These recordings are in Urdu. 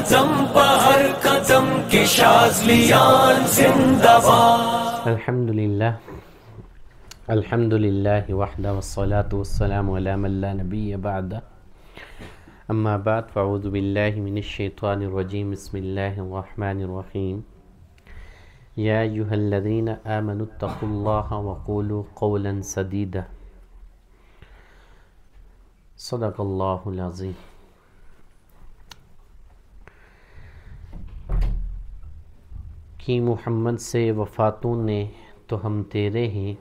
قدم بہر قدم کے شاذلیان زندہ باد. الحمدللہ وحدہ والصلاة والسلام علی من لا نبی بعد. اما بعد فاعوذ باللہ من الشیطان الرجیم. بسم اللہ الرحمن الرحیم. یا ایہا الذین آمنوا اتقوا اللہ وقولوا قولا سدیدا. صدق اللہ العظیم. کہ محمد سے وفاتوں نے تو ہم تیرے ہیں،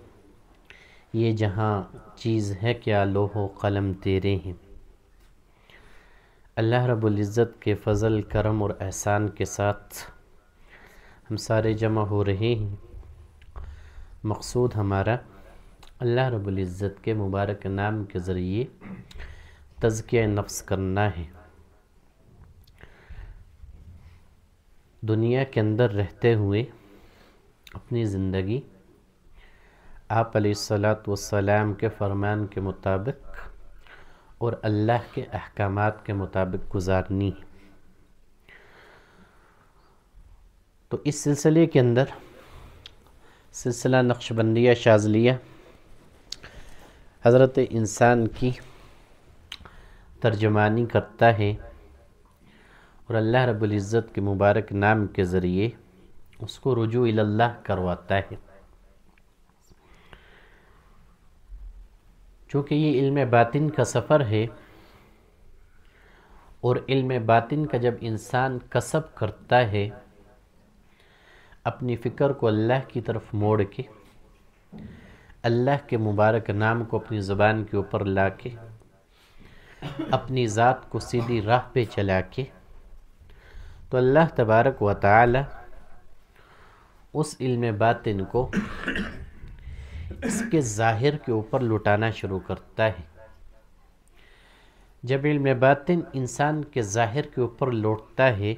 یہ جہاں چیز ہے کیا لوح و قلم تیرے ہیں. اللہ رب العزت کے فضل کرم اور احسان کے ساتھ ہم سارے جمع ہو رہے ہیں. مقصود ہمارا اللہ رب العزت کے مبارک نام کے ذریعے تزکیہ نفس کرنا ہے. دنیا کے اندر رہتے ہوئے اپنی زندگی آپ علیہ الصلاۃ کے فرمان کے مطابق اور اللہ کے احکامات کے مطابق گزارنی ہے. تو اس سلسلے کے اندر سلسلہ نقشبندیہ شاذلیہ حضرت انسان کی ترجمانی کرتا ہے اور اللہ رب العزت کے مبارک نام کے ذریعے اس کو رجوع اللہ کرواتا ہے. چونکہ یہ علم باطن کا سفر ہے اور علم باطن کا جب انسان کسب کرتا ہے، اپنی فکر کو اللہ کی طرف موڑ کے اللہ کے مبارک نام کو اپنی زبان کے اوپر لا کے اپنی ذات کو سیدھی راہ پہ چلا کے، تو اللہ تبارک و تعالی اس علم باطن کو اس کے ظاہر کے اوپر لٹانا شروع کرتا ہے. جب علم باطن انسان کے ظاہر کے اوپر لوٹتا ہے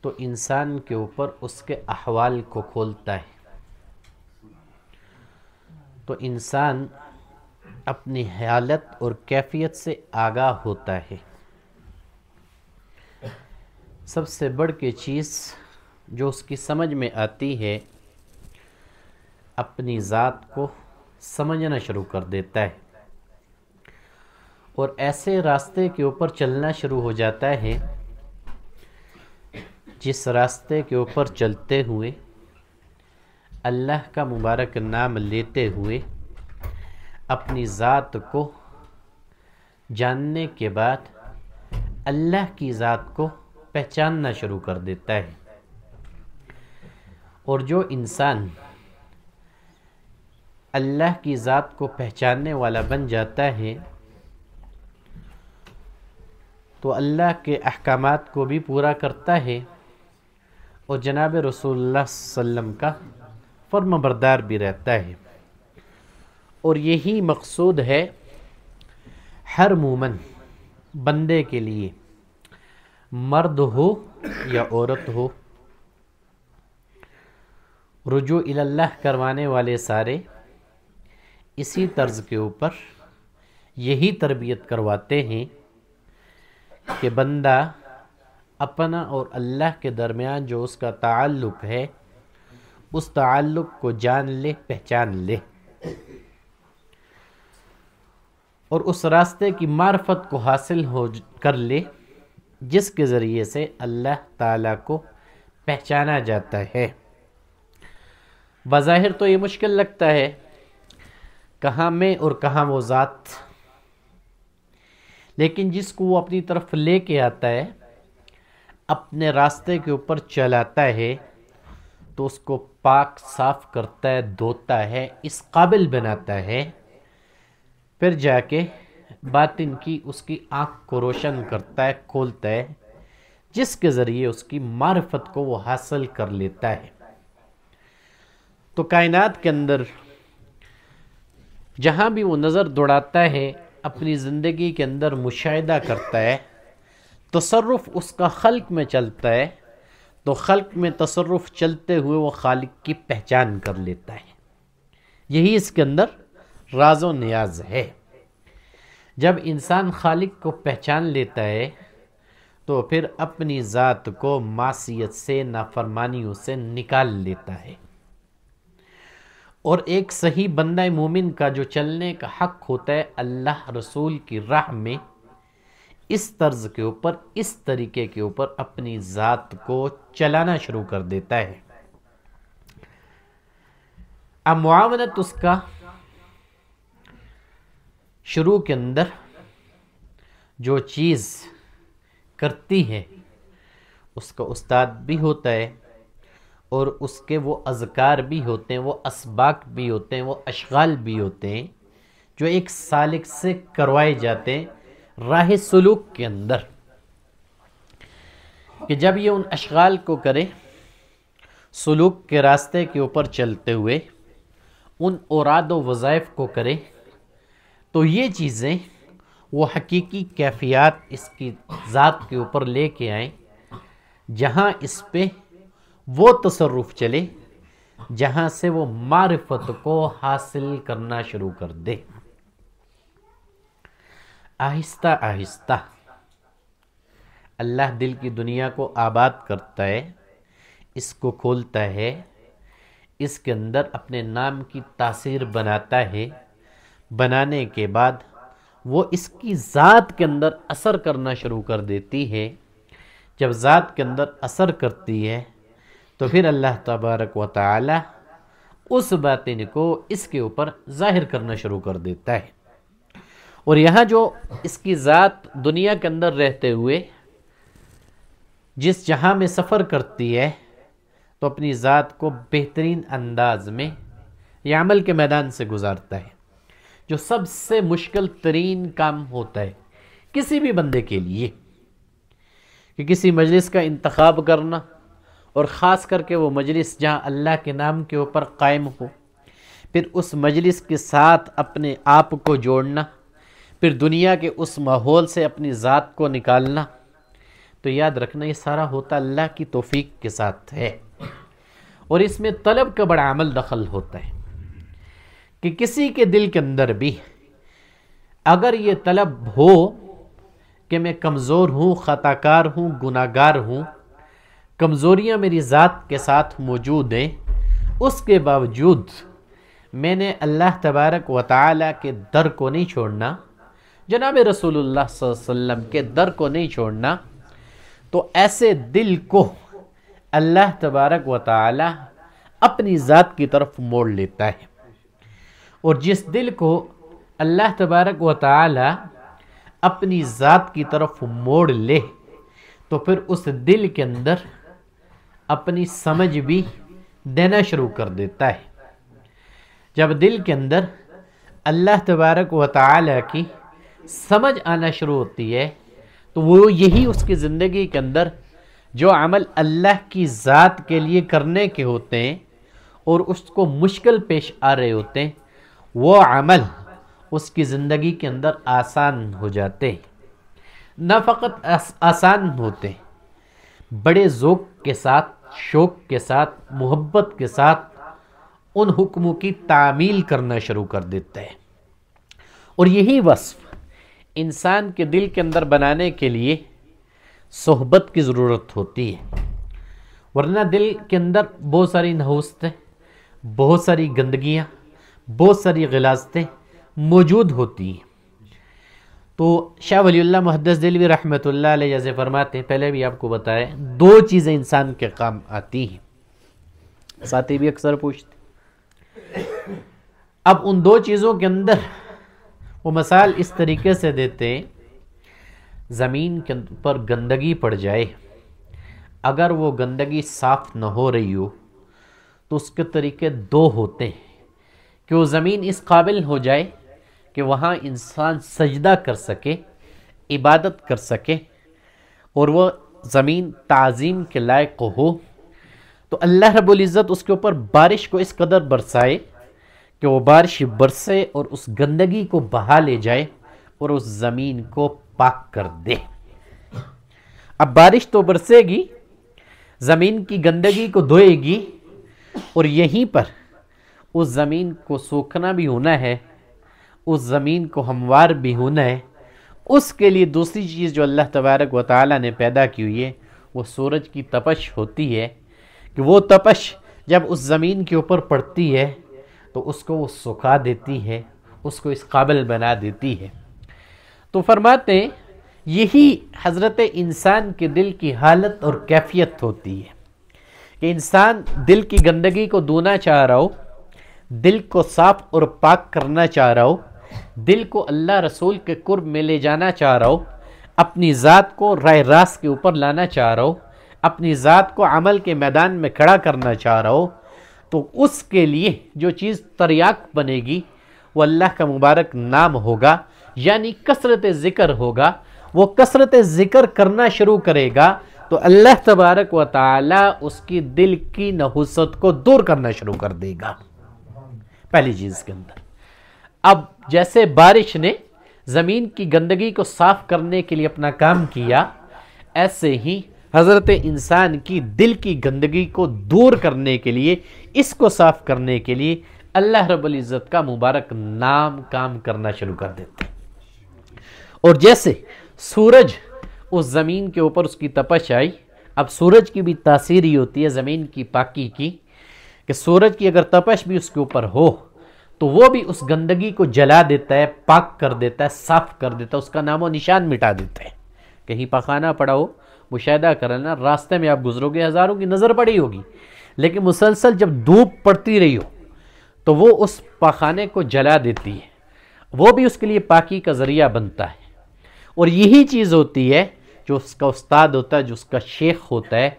تو انسان کے اوپر اس کے احوال کو کھولتا ہے، تو انسان اپنی حالت اور کیفیت سے آگاہ ہوتا ہے. سب سے بڑھ کے چیز جو اس کی سمجھ میں آتی ہے، اپنی ذات کو سمجھنا شروع کر دیتا ہے اور ایسے راستے کے اوپر چلنا شروع ہو جاتا ہے جس راستے کے اوپر چلتے ہوئے اللہ کا مبارک نام لیتے ہوئے اپنی ذات کو جاننے کے بعد اللہ کی ذات کو پہچاننا شروع کر دیتا ہے. اور جو انسان اللہ کی ذات کو پہچاننے والا بن جاتا ہے تو اللہ کے احکامات کو بھی پورا کرتا ہے اور جناب رسول اللہ صلی اللہ علیہ وسلم کا فرم بردار بھی رہتا ہے. اور یہی مقصود ہے ہر مومن بندے کے لیے، مرد ہو یا عورت ہو. رجوع اللہ کروانے والے سارے اسی طرز کے اوپر یہی تربیت کرواتے ہیں کہ بندہ اپنا اور اللہ کے درمیان جو اس کا تعلق ہے، اس تعلق کو جان لے، پہچان لے اور اس راستے کی معرفت کو حاصل کر لے جس کے ذریعے سے اللہ تعالیٰ کو پہچانا جاتا ہے. بظاہر تو یہ مشکل لگتا ہے، کہاں میں اور کہاں وہ ذات، لیکن جس کو وہ اپنی طرف لے کے آتا ہے، اپنے راستے کے اوپر چلاتا ہے، تو اس کو پاک صاف کرتا ہے، دھوتا ہے، اس قابل بناتا ہے، پھر جا کے باطن کی اس کی آنکھ کو روشن کرتا ہے، کھولتا ہے، جس کے ذریعے اس کی معرفت کو وہ حاصل کر لیتا ہے. تو کائنات کے اندر جہاں بھی وہ نظر دوڑاتا ہے، اپنی زندگی کے اندر مشاہدہ کرتا ہے، تصرف اس کا خلق میں چلتا ہے، تو خلق میں تصرف چلتے ہوئے وہ خالق کی پہچان کر لیتا ہے. یہی اس کے اندر راز و نیاز ہے. جب انسان خالق کو پہچان لیتا ہے تو پھر اپنی ذات کو معصیت سے، نافرمانیوں سے نکال لیتا ہے۔ اور ایک صحیح بندہ مومن کا جو چلنے کا حق ہوتا ہے اللہ رسول کی راہ میں، اس طرز کے اوپر، اس طریقے کے اوپر اپنی ذات کو چلانا شروع کر دیتا ہے۔ اب معاونت اس کا شروع کے اندر جو چیز کرتی ہے اس کا استاد بھی ہوتا ہے، اور اس کے وہ اذکار بھی ہوتے ہیں، وہ اسباق بھی ہوتے ہیں، وہ اشغال بھی ہوتے ہیں جو ایک سالک سے کروائے جاتے ہیں راہ سلوک کے اندر، کہ جب یہ ان اشغال کو کرے، سلوک کے راستے کے اوپر چلتے ہوئے ان اوراد و وظائف کو کرے، تو یہ چیزیں وہ حقیقی کیفیات اس کی ذات کے اوپر لے کے آئیں، جہاں اس پہ وہ تصرف چلے جہاں سے وہ معرفت کو حاصل کرنا شروع کر دے۔ آہستہ آہستہ اللہ دل کی دنیا کو آباد کرتا ہے، اس کو کھولتا ہے، اس کے اندر اپنے نام کی تاثیر بناتا ہے، بنانے کے بعد وہ اس کی ذات کے اندر اثر کرنا شروع کر دیتی ہے۔ جب ذات کے اندر اثر کرتی ہے تو پھر اللہ تبارک و تعالی اس باطن کو اس کے اوپر ظاہر کرنا شروع کر دیتا ہے۔ اور یہاں جو اس کی ذات دنیا کے اندر رہتے ہوئے جس جہاں میں سفر کرتی ہے تو اپنی ذات کو بہترین انداز میں یہ عمل کے میدان سے گزارتا ہے، جو سب سے مشکل ترین کام ہوتا ہے کسی بھی بندے کے لیے، کہ کسی مجلس کا انتخاب کرنا، اور خاص کر کے وہ مجلس جہاں اللہ کے نام کے اوپر قائم ہو، پھر اس مجلس کے ساتھ اپنے آپ کو جوڑنا، پھر دنیا کے اس ماحول سے اپنی ذات کو نکالنا، تو یاد رکھنا یہ سارا ہوتا اللہ کی توفیق کے ساتھ ہے۔ اور اس میں طلب کا بڑا عمل دخل ہوتا ہے کہ کسی کے دل کے اندر بھی اگر یہ طلب ہو کہ میں کمزور ہوں، خطا کار ہوں، گناہ گار ہوں، کمزوریاں میری ذات کے ساتھ موجود ہیں، اس کے باوجود میں نے اللہ تبارک و تعالی کے در کو نہیں چھوڑنا، جناب رسول اللہ صلی اللہ علیہ وسلم کے در کو نہیں چھوڑنا، تو ایسے دل کو اللہ تبارک و تعالی اپنی ذات کی طرف موڑ لیتا ہے۔ اور جس دل کو اللہ تبارک و تعالی اپنی ذات کی طرف موڑ لے تو پھر اس دل کے اندر اپنی سمجھ بھی دینا شروع کر دیتا ہے۔ جب دل کے اندر اللہ تبارک و تعالی کی سمجھ آنا شروع ہوتی ہے تو وہ یہی اس کی زندگی کے اندر جو عمل اللہ کی ذات کے لیے کرنے کے ہوتے ہیں اور اس کو مشکل پیش آ رہے ہوتے ہیں، وہ عمل اس کی زندگی کے اندر آسان ہو جاتے ہیں۔ نہ فقط آسان ہوتے، بڑے ذوق کے ساتھ، شوق کے ساتھ، محبت کے ساتھ ان حکموں کی تعمیل کرنا شروع کر دیتا ہے۔ اور یہی وصف انسان کے دل کے اندر بنانے کے لیے صحبت کی ضرورت ہوتی ہے، ورنہ دل کے اندر بہت ساری نحوستیں، بہت ساری گندگیاں، بہت ساری غلاظتیں موجود ہوتی ہیں۔ تو شاہ ولی اللہ محدث دہلوی رحمۃ اللہ علیہ جیسے فرماتے ہیں، پہلے بھی آپ کو بتایا، دو چیزیں انسان کے کام آتی ہیں، ساتھی بھی اکثر پوچھتے۔ اب ان دو چیزوں کے اندر وہ مثال اس طریقے سے دیتے ہیں، زمین کے پر گندگی پڑ جائے، اگر وہ گندگی صاف نہ ہو رہی ہو تو اس کے طریقے دو ہوتے ہیں کہ وہ زمین اس قابل ہو جائے کہ وہاں انسان سجدہ کر سکے، عبادت کر سکے، اور وہ زمین تعظیم کے لائق ہو، تو اللہ رب العزت اس کے اوپر بارش کو اس قدر برسائے کہ وہ بارش برسے اور اس گندگی کو بہا لے جائے اور اس زمین کو پاک کر دے۔ اب بارش تو برسے گی، زمین کی گندگی کو دھوئے گی، اور یہیں پر اس زمین کو سوکھنا بھی ہونا ہے، اس زمین کو ہموار بھی ہونا ہے، اس کے لیے دوسری چیز جو اللہ تبارک و تعالی نے پیدا کی ہوئی ہے وہ سورج کی تپش ہوتی ہے، کہ وہ تپش جب اس زمین کے اوپر پڑتی ہے تو اس کو وہ سکھا دیتی ہے، اس کو اس قابل بنا دیتی ہے۔ تو فرماتے ہیں یہی حضرت انسان کے دل کی حالت اور کیفیت ہوتی ہے کہ انسان دل کی گندگی کو دھونا چاہ رہا ہو، دل کو صاف اور پاک کرنا چاہ رہا ہو، دل کو اللہ رسول کے قرب میں لے جانا چاہ رہا ہو، اپنی ذات کو راہ راست کے اوپر لانا چاہ رہا ہو، اپنی ذات کو عمل کے میدان میں کھڑا کرنا چاہ رہا ہو، تو اس کے لیے جو چیز تریاق بنے گی وہ اللہ کا مبارک نام ہوگا، یعنی کثرت ذکر ہوگا۔ وہ کثرت ذکر کرنا شروع کرے گا تو اللہ تبارک و تعالی اس کی دل کی نحوست کو دور کرنا شروع کر دے گا۔ پہلی چیز کے اندر اب جیسے بارش نے زمین کی گندگی کو صاف کرنے کے لیے اپنا کام کیا، ایسے ہی حضرت انسان کی دل کی گندگی کو دور کرنے کے لیے، اس کو صاف کرنے کے لیے اللہ رب العزت کا مبارک نام کام کرنا شروع کر دیتے ہیں۔ اور جیسے سورج اس زمین کے اوپر اس کی تپش آئی، اب سورج کی بھی تاثیر ہی ہوتی ہے زمین کی پاکی کی، کہ سورج کی اگر تپش بھی اس کے اوپر ہو تو وہ بھی اس گندگی کو جلا دیتا ہے، پاک کر دیتا ہے، صاف کر دیتا ہے، اس کا نام و نشان مٹا دیتا ہے۔ کہیں پاخانہ پڑا ہو، مشاہدہ کرنا، راستے میں آپ گزرو گے ہزاروں کی نظر پڑی ہوگی، لیکن مسلسل جب دھوپ پڑتی رہی ہو تو وہ اس پاخانے کو جلا دیتی ہے، وہ بھی اس کے لیے پاکی کا ذریعہ بنتا ہے۔ اور یہی چیز ہوتی ہے جو اس کا استاد ہوتا ہے، جو اس کا شیخ ہوتا ہے،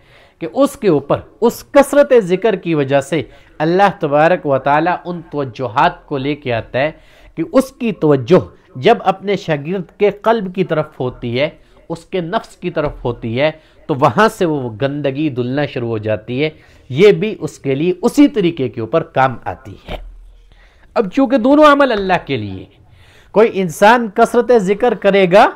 کہ اس کے اوپر اس کثرت ذکر کی وجہ سے اللہ تبارک و تعالی ان توجہات کو لے کے آتا ہے کہ اس کی توجہ جب اپنے شاگرد کے قلب کی طرف ہوتی ہے، اس کے نفس کی طرف ہوتی ہے، تو وہاں سے وہ گندگی دھلنا شروع ہو جاتی ہے۔ یہ بھی اس کے لیے اسی طریقے کے اوپر کام آتی ہے۔ اب چونکہ دونوں عمل اللہ کے لیے، کوئی انسان کثرت ذکر کرے گا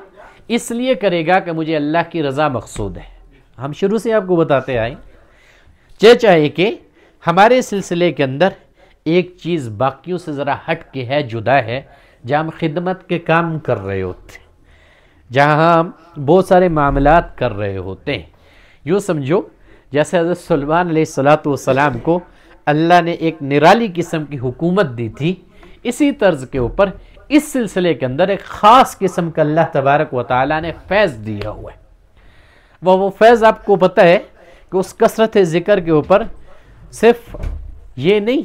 اس لیے کرے گا کہ مجھے اللہ کی رضا مقصود ہے۔ ہم شروع سے آپ کو بتاتے آئیں، چاہے کہ ہمارے سلسلے کے اندر ایک چیز باقیوں سے ذرا ہٹ کے ہے، جدا ہے، جہاں ہم خدمت کے کام کر رہے ہوتے ہیں، جہاں ہم بہت سارے معاملات کر رہے ہوتے ہیں۔ یوں سمجھو جیسے حضرت سلیمان علیہ السلام کو اللہ نے ایک نرالی قسم کی حکومت دی تھی، اسی طرز کے اوپر اس سلسلے کے اندر ایک خاص قسم کا اللہ تبارک و تعالیٰ نے فیض دیا ہوا ہے۔ وہ فیض آپ کو پتہ ہے کہ اس کثرت ذکر کے اوپر صرف یہ نہیں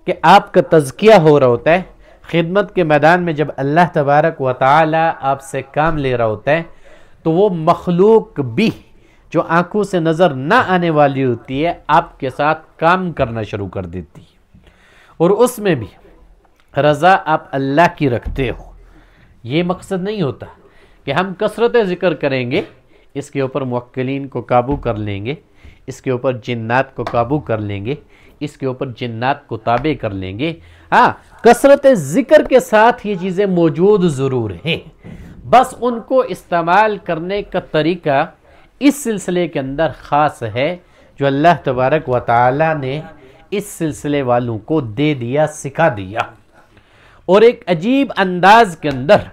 کہ آپ کا تزکیہ ہو رہا ہوتا ہے، خدمت کے میدان میں جب اللہ تبارک و تعالیٰ آپ سے کام لے رہا ہوتا ہے تو وہ مخلوق بھی جو آنکھوں سے نظر نہ آنے والی ہوتی ہے آپ کے ساتھ کام کرنا شروع کر دیتی ہے، اور اس میں بھی رضا آپ اللہ کی رکھتے ہو۔ یہ مقصد نہیں ہوتا کہ ہم کثرت ذکر کریں گے، اس کے اوپر موکلین کو قابو کر لیں گے، اس کے اوپر جنات کو قابو کر لیں گے، اس کے اوپر جنات کو تابع کر لیں گے۔ ہاں، کثرت ذکر کے ساتھ یہ چیزیں موجود ضرور ہیں، بس ان کو استعمال کرنے کا طریقہ اس سلسلے کے اندر خاص ہے جو اللہ تبارک و تعالی نے اس سلسلے والوں کو دے دیا، سکھا دیا، اور ایک عجیب انداز کے اندر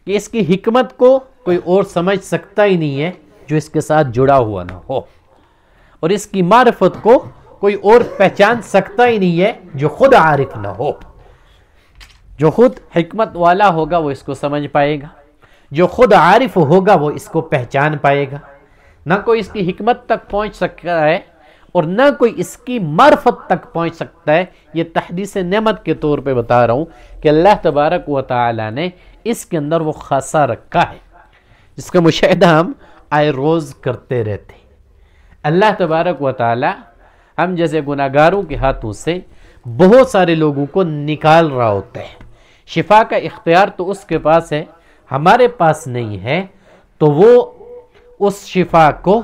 کہ اس کی حکمت کو کوئی اور سمجھ سکتا ہی نہیں ہے جو اس کے ساتھ جڑا ہوا نہ ہو، اور اس کی معرفت کو کوئی اور پہچان سکتا ہی نہیں ہے جو خود عارف نہ ہو۔ جو خود حکمت والا ہوگا وہ اس کو سمجھ پائے گا، جو خود عارف ہوگا وہ اس کو پہچان پائے گا۔ نہ کوئی اس کی حکمت تک پہنچ سکتا ہے اور نہ کوئی اس کی معرفت تک پہنچ سکتا ہے۔ یہ تحدیث نعمت کے طور پہ بتا رہا ہوں کہ اللہ تبارک و تعالی نے اس کے اندر وہ خاصہ رکھا ہے جس کا مشاہدہ ہم آئے روز کرتے رہتے ہیں۔ اللہ تبارک و تعالی ہم جیسے گناہگاروں کے ہاتھوں سے بہت سارے لوگوں کو نکال رہا ہوتا ہے۔ شفا کا اختیار تو اس کے پاس ہے، ہمارے پاس نہیں ہے، تو وہ اس شفا کو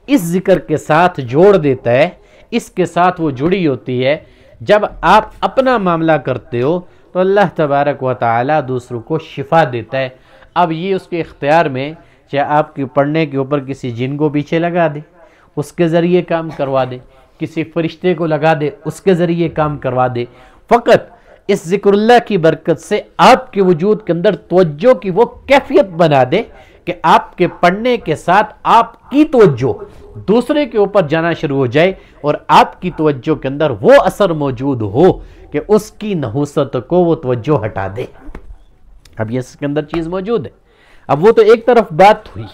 اس ذکر کے ساتھ جوڑ دیتا ہے، اس کے ساتھ وہ جڑی ہوتی ہے۔ جب آپ اپنا معاملہ کرتے ہو تو اللہ تبارک و تعالی دوسروں کو شفا دیتا ہے۔ اب یہ اس کے اختیار میں، چاہے آپ کی پڑھنے کے اوپر کسی جن کو پیچھے لگا دے، اس کے ذریعے کام کروا دے، کسی فرشتے کو لگا دے، اس کے ذریعے کام کروا دے، فقط اس ذکر اللہ کی برکت سے آپ کے وجود کے اندر توجہ کی وہ کیفیت بنا دے کہ آپ کے پڑھنے کے ساتھ آپ کی توجہ دوسرے کے اوپر جانا شروع ہو جائے اور آپ کی توجہ کے اندر وہ اثر موجود ہو کہ اس کی نحوست کو وہ توجہ ہٹا دے۔ اب یہ اس کے اندر چیز موجود ہے۔ اب وہ تو ایک طرف بات ہوئی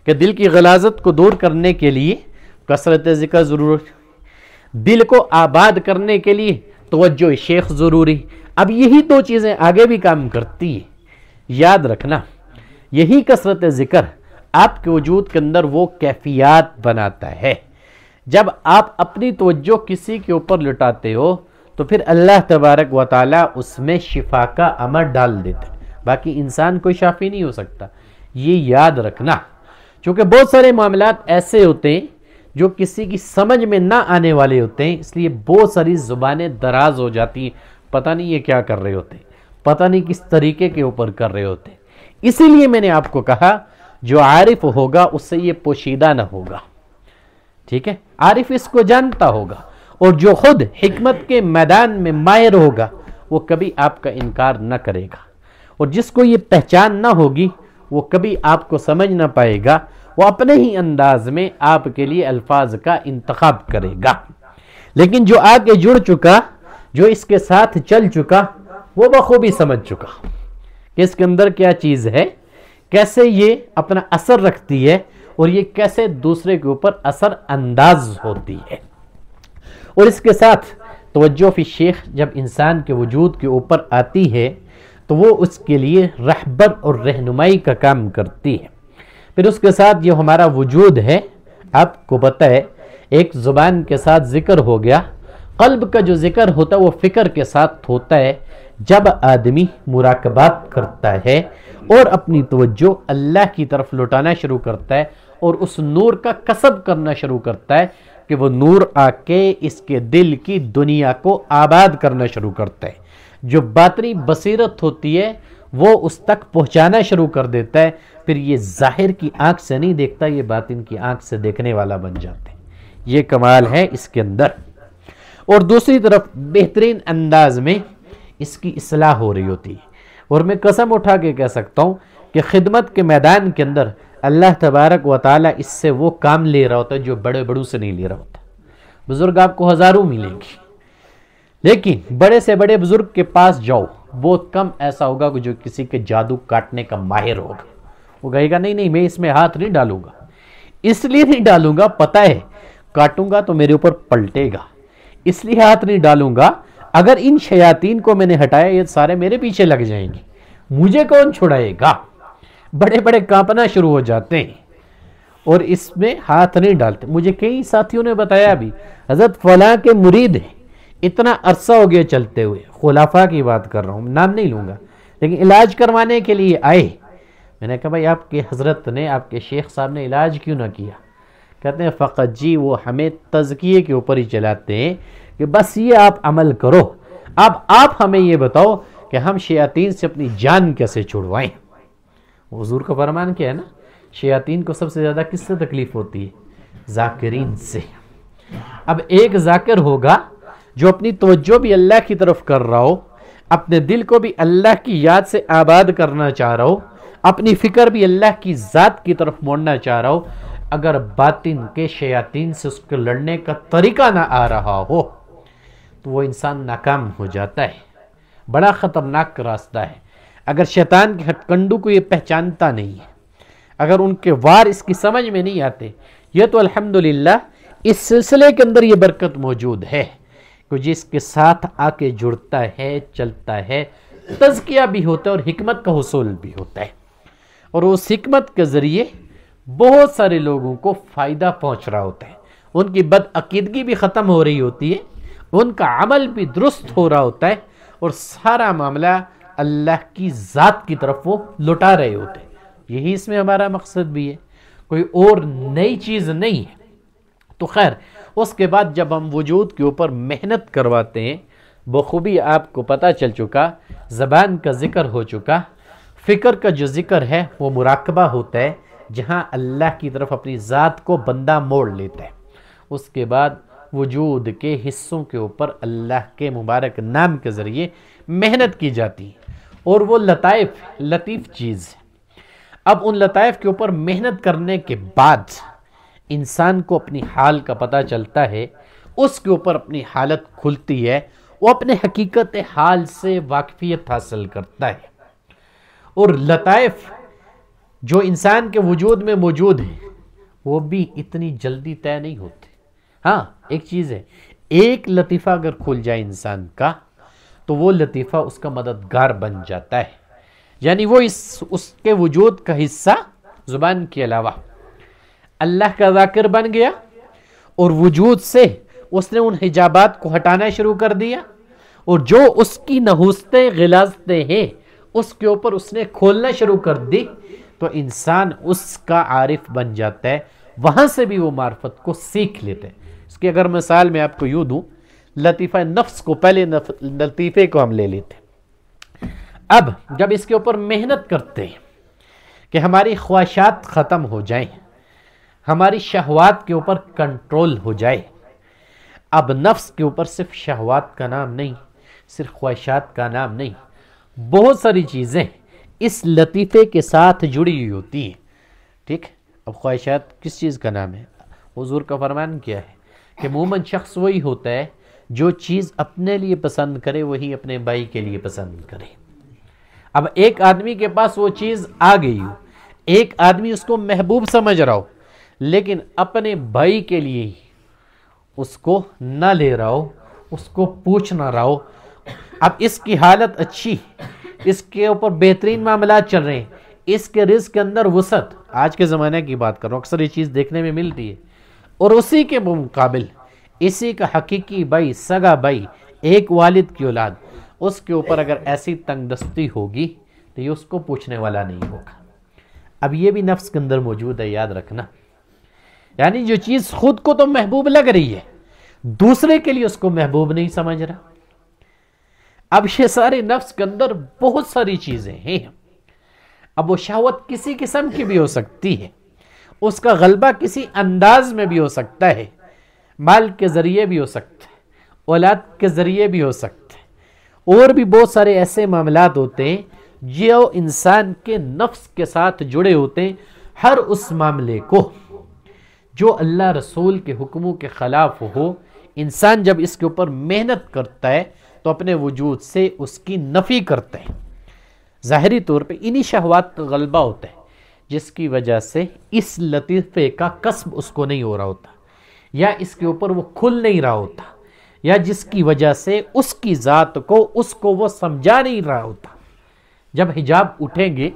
کہ دل کی غلاظت کو دور کرنے کے لیے کثرت ذکر ضرور، دل کو آباد کرنے کے لیے توجہ شیخ ضروری۔ اب یہی دو چیزیں آگے بھی کام کرتی ہیں، یاد رکھنا۔ یہی کثرت ذکر آپ کے وجود کے اندر وہ کیفیات بناتا ہے۔ جب آپ اپنی توجہ کسی کے اوپر لٹاتے ہو تو پھر اللہ تبارک و تعالی اس میں شفا کا امر ڈال دیتے ہیں، باقی انسان کوئی شافی نہیں ہو سکتا، یہ یاد رکھنا۔ چونکہ بہت سارے معاملات ایسے ہوتے ہیں جو کسی کی سمجھ میں نہ آنے والے ہوتے ہیں، اس لیے بہت ساری زبانیں دراز ہو جاتی ہیں، پتہ نہیں یہ کیا کر رہے ہوتے ہیں، پتہ نہیں کس طریقے کے اوپر کر رہے ہوتے ہیں۔ اسی لیے میں نے آپ کو کہا جو عارف ہوگا اس سے یہ پوشیدہ نہ ہوگا، ٹھیک ہے؟ عارف اس کو جانتا ہوگا، اور جو خود حکمت کے میدان میں ماہر ہوگا وہ کبھی آپ کا انکار نہ کرے گا، اور جس کو یہ پہچان نہ ہوگی وہ کبھی آپ کو سمجھ نہ پائے گا، وہ اپنے ہی انداز میں آپ کے لیے الفاظ کا انتخاب کرے گا۔ لیکن جو آگے جڑ چکا، جو اس کے ساتھ چل چکا، وہ بخوبی سمجھ چکا کہ اس کے اندر کیا چیز ہے، کیسے یہ اپنا اثر رکھتی ہے، اور یہ کیسے دوسرے کے اوپر اثر انداز ہوتی ہے۔ اور اس کے ساتھ توجہ فی شیخ جب انسان کے وجود کے اوپر آتی ہے تو وہ اس کے لیے رہبر اور رہنمائی کا کام کرتی ہے۔ پھر اس کے ساتھ یہ ہمارا وجود ہے، آپ کو پتہ ہے ایک زبان کے ساتھ ذکر ہو گیا، قلب کا جو ذکر ہوتا ہے وہ فکر کے ساتھ ہوتا ہے۔ جب آدمی مراقبات کرتا ہے اور اپنی توجہ اللہ کی طرف لوٹانا شروع کرتا ہے اور اس نور کا کسب کرنا شروع کرتا ہے کہ وہ نور آ کے اس کے دل کی دنیا کو آباد کرنا شروع کرتا ہے، جو باطنی بصیرت ہوتی ہے وہ اس تک پہنچانا شروع کر دیتا ہے، پھر یہ ظاہر کی آنکھ سے نہیں دیکھتا، یہ باطن کی آنکھ سے دیکھنے والا بن جاتے ہیں۔ یہ کمال ہے اس کے اندر۔ اور دوسری طرف بہترین انداز میں اس کی اصلاح ہو رہی ہوتی ہے، اور میں قسم اٹھا کے کہہ سکتا ہوں کہ خدمت کے میدان کے اندر اللہ تبارک و تعالی اس سے وہ کام لے رہا ہوتا ہے جو بڑے بڑوں سے نہیں لے رہا ہوتا۔ بزرگ آپ کو ہزاروں ملیں گے، لیکن بڑے سے بڑے بزرگ کے پاس جاؤ، بہت کم ایسا ہوگا کہ جو کسی کے جادو کاٹنے کا ماہر ہوگا۔ وہ کہے گا نہیں میں اس میں ہاتھ نہیں ڈالوں گا، اس لیے نہیں ڈالوں گا، پتہ ہے کاٹوں گا تو میرے اوپر پلٹے گا، اس لیے ہاتھ نہیں ڈالوں گا۔ اگر ان شیاطین کو میں نے ہٹایا یہ سارے میرے پیچھے لگ جائیں گے، مجھے کون چھڑائے گا؟ بڑے بڑے کانپنا شروع ہو جاتے ہیں اور اس میں ہاتھ نہیں ڈالتے۔ مجھے کئی ساتھیوں نے بتایا بھی، حضرت فلاں کے مرید ہیں، اتنا عرصہ ہو گیا چلتے ہوئے، خلافہ کی بات کر رہا ہوں، نام نہیں لوں گا، لیکن علاج کروانے کے لیے آئے۔ میں نے کہا بھائی آپ کے حضرت نے، آپ کے شیخ صاحب نے علاج کیوں نہ کیا؟ کہتے ہیں فقط جی وہ ہمیں تزکیے کے اوپر ہی چلاتے ہیں کہ بس یہ آپ عمل کرو، اب آپ ہمیں یہ بتاؤ کہ ہم شیاطین سے اپنی جان کیسے چھڑوائیں۔ حضور کا فرمان کیا ہے نا، شیاطین کو سب سے زیادہ کس سے تکلیف ہوتی ہے؟ ذاکرین سے۔ اب ایک ذاکر ہوگا جو اپنی توجہ بھی اللہ کی طرف کر رہا ہو، اپنے دل کو بھی اللہ کی یاد سے آباد کرنا چاہ رہا ہو، اپنی فکر بھی اللہ کی ذات کی طرف موڑنا چاہ رہا ہو، اگر باطن کے شیاطین سے اس کو لڑنے کا طریقہ نہ آ رہا ہو تو وہ انسان ناکام ہو جاتا ہے۔ بڑا خطرناک راستہ ہے۔ اگر شیطان کے ہتھ کنڈو کو یہ پہچانتا نہیں ہے، اگر ان کے وار اس کی سمجھ میں نہیں آتے، یہ تو الحمدللہ اس سلسلے کے اندر یہ برکت موجود ہے کہ جس کے ساتھ آ کے جڑتا ہے، چلتا ہے، تزکیہ بھی ہوتا ہے اور حکمت کا حصول بھی ہوتا ہے، اور اس حکمت کے ذریعے بہت سارے لوگوں کو فائدہ پہنچ رہا ہوتا ہے، ان کی بدعقیدگی بھی ختم ہو رہی ہوتی ہے، ان کا عمل بھی درست ہو رہا ہوتا ہے، اور سارا معاملہ اللہ کی ذات کی طرف وہ لٹا رہے ہوتے ہیں۔ یہی اس میں ہمارا مقصد بھی ہے، کوئی اور نئی چیز نہیں ہے۔ تو خیر، اس کے بعد جب ہم وجود کے اوپر محنت کرواتے ہیں، بخوبی آپ کو پتہ چل چکا، زبان کا ذکر ہو چکا، فکر کا جو ذکر ہے وہ مراقبہ ہوتا ہے، جہاں اللہ کی طرف اپنی ذات کو بندہ موڑ لیتا ہے۔ اس کے بعد وجود کے حصوں کے اوپر اللہ کے مبارک نام کے ذریعے محنت کی جاتی ہے، اور وہ لطیف چیز ہے۔ اب ان لطائف کے اوپر محنت کرنے کے بعد انسان کو اپنی حال کا پتہ چلتا ہے، اس کے اوپر اپنی حالت کھلتی ہے، وہ اپنے حقیقت حال سے واقفیت حاصل کرتا ہے۔ اور لطائف جو انسان کے وجود میں موجود ہیں وہ بھی اتنی جلدی طے نہیں ہوتے۔ ہاں ایک چیز ہے، ایک لطیفہ اگر کھل جائے انسان کا تو وہ لطیفہ اس کا مددگار بن جاتا ہے، یعنی وہ اس کے وجود کا حصہ زبان کے علاوہ اللہ کا ذاکر بن گیا، اور وجود سے اس نے ان حجابات کو ہٹانا شروع کر دیا، اور جو اس کی نحوستیں غلاظتیں ہیں اس کے اوپر اس نے کھولنا شروع کر دی، تو انسان اس کا عارف بن جاتا ہے، وہاں سے بھی وہ معرفت کو سیکھ لیتے ہیں۔ اس کی اگر مثال میں آپ کو یوں دوں، لطیفہ نفس کو، پہلے لطیفے کو ہم لے لیتے ہیں۔ اب جب اس کے اوپر محنت کرتے ہیں کہ ہماری خواہشات ختم ہو جائیں، ہماری شہوات کے اوپر کنٹرول ہو جائے، اب نفس کے اوپر صرف شہوات کا نام نہیں، صرف خواہشات کا نام نہیں، بہت ساری چیزیں اس لطیفے کے ساتھ جڑی ہوئی ہوتی ہیں، ٹھیک۔ اب خواہشات کس چیز کا نام ہے؟ حضور کا فرمان کیا ہے کہ مومن شخص وہی ہوتا ہے جو چیز اپنے لیے پسند کرے وہی اپنے بھائی کے لیے پسند کرے۔ اب ایک آدمی کے پاس وہ چیز آ گئی ہو، ایک آدمی اس کو محبوب سمجھ رہا ہو، لیکن اپنے بھائی کے لیے ہی اس کو نہ لے رہا ہو، اس کو پوچھ نہ رہا ہو۔ اب اس کی حالت اچھی، اس کے اوپر بہترین معاملات چل رہے ہیں، اس کے رزق کے اندر وسعت، آج کے زمانے کی بات کر رہا ہوں، اکثر یہ چیز دیکھنے میں ملتی ہے، اور اسی کے مقابل اسی کا حقیقی بھائی، سگا بھائی، ایک والد کی اولاد، اس کے اوپر اگر ایسی تنگ دستی ہوگی تو یہ اس کو پوچھنے والا نہیں ہوگا۔ اب یہ بھی نفس کے اندر موجود ہے، یاد رکھنا، یعنی جو چیز خود کو تو محبوب لگ رہی ہے، دوسرے کے لیے اس کو محبوب نہیں سمجھ رہا۔ اب یہ سارے نفس کے اندر بہت ساری چیزیں ہیں۔ اب وہ شہوت کسی قسم کی بھی ہو سکتی ہے، اس کا غلبہ کسی انداز میں بھی ہو سکتا ہے، مال کے ذریعے بھی ہو سکتا ہے، اولاد کے ذریعے بھی ہو سکتا ہے، اور بھی بہت سارے ایسے معاملات ہوتے ہیں جو انسان کے نفس کے ساتھ جڑے ہوتے ہیں۔ ہر اس معاملے کو جو اللہ رسول کے حکموں کے خلاف ہو، انسان جب اس کے اوپر محنت کرتا ہے تو اپنے وجود سے اس کی نفی کرتا ہے۔ ظاہری طور پہ انہی شہوات کا غلبہ ہوتا ہے جس کی وجہ سے اس لطیفے کا کسب اس کو نہیں ہو رہا ہوتا، یا اس کے اوپر وہ کھل نہیں رہا ہوتا، یا جس کی وجہ سے اس کی ذات کو اس کو وہ سمجھا نہیں رہا ہوتا۔ جب حجاب اٹھیں گے،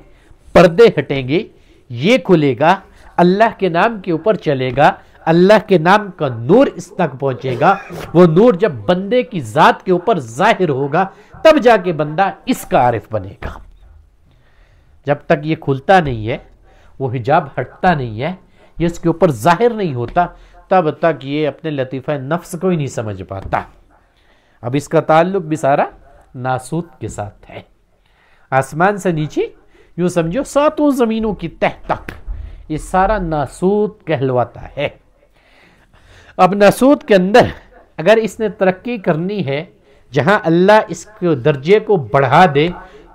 پردے ہٹیں گے، یہ کھلے گا، اللہ کے نام کے اوپر چلے گا، اللہ کے نام کا نور اس تک پہنچے گا، وہ نور جب بندے کی ذات کے اوپر ظاہر ہوگا تب جا کے بندہ اس کا عارف بنے گا۔ جب تک یہ کھلتا نہیں ہے، وہ حجاب ہٹتا نہیں ہے، یہ اس کے اوپر ظاہر نہیں ہوتا، تب تک یہ اپنے لطیفہ نفس کو ہی نہیں سمجھ پاتا۔ اب اس کا تعلق بھی سارا ناسوت کے ساتھ ہے، آسمان سے نیچے، یوں سمجھو ساتوں زمینوں کی تہ تک یہ سارا ناسوت کہلواتا ہے۔ اب ناسوت کے اندر اگر اس نے ترقی کرنی ہے، جہاں اللہ اس کے درجے کو بڑھا دے،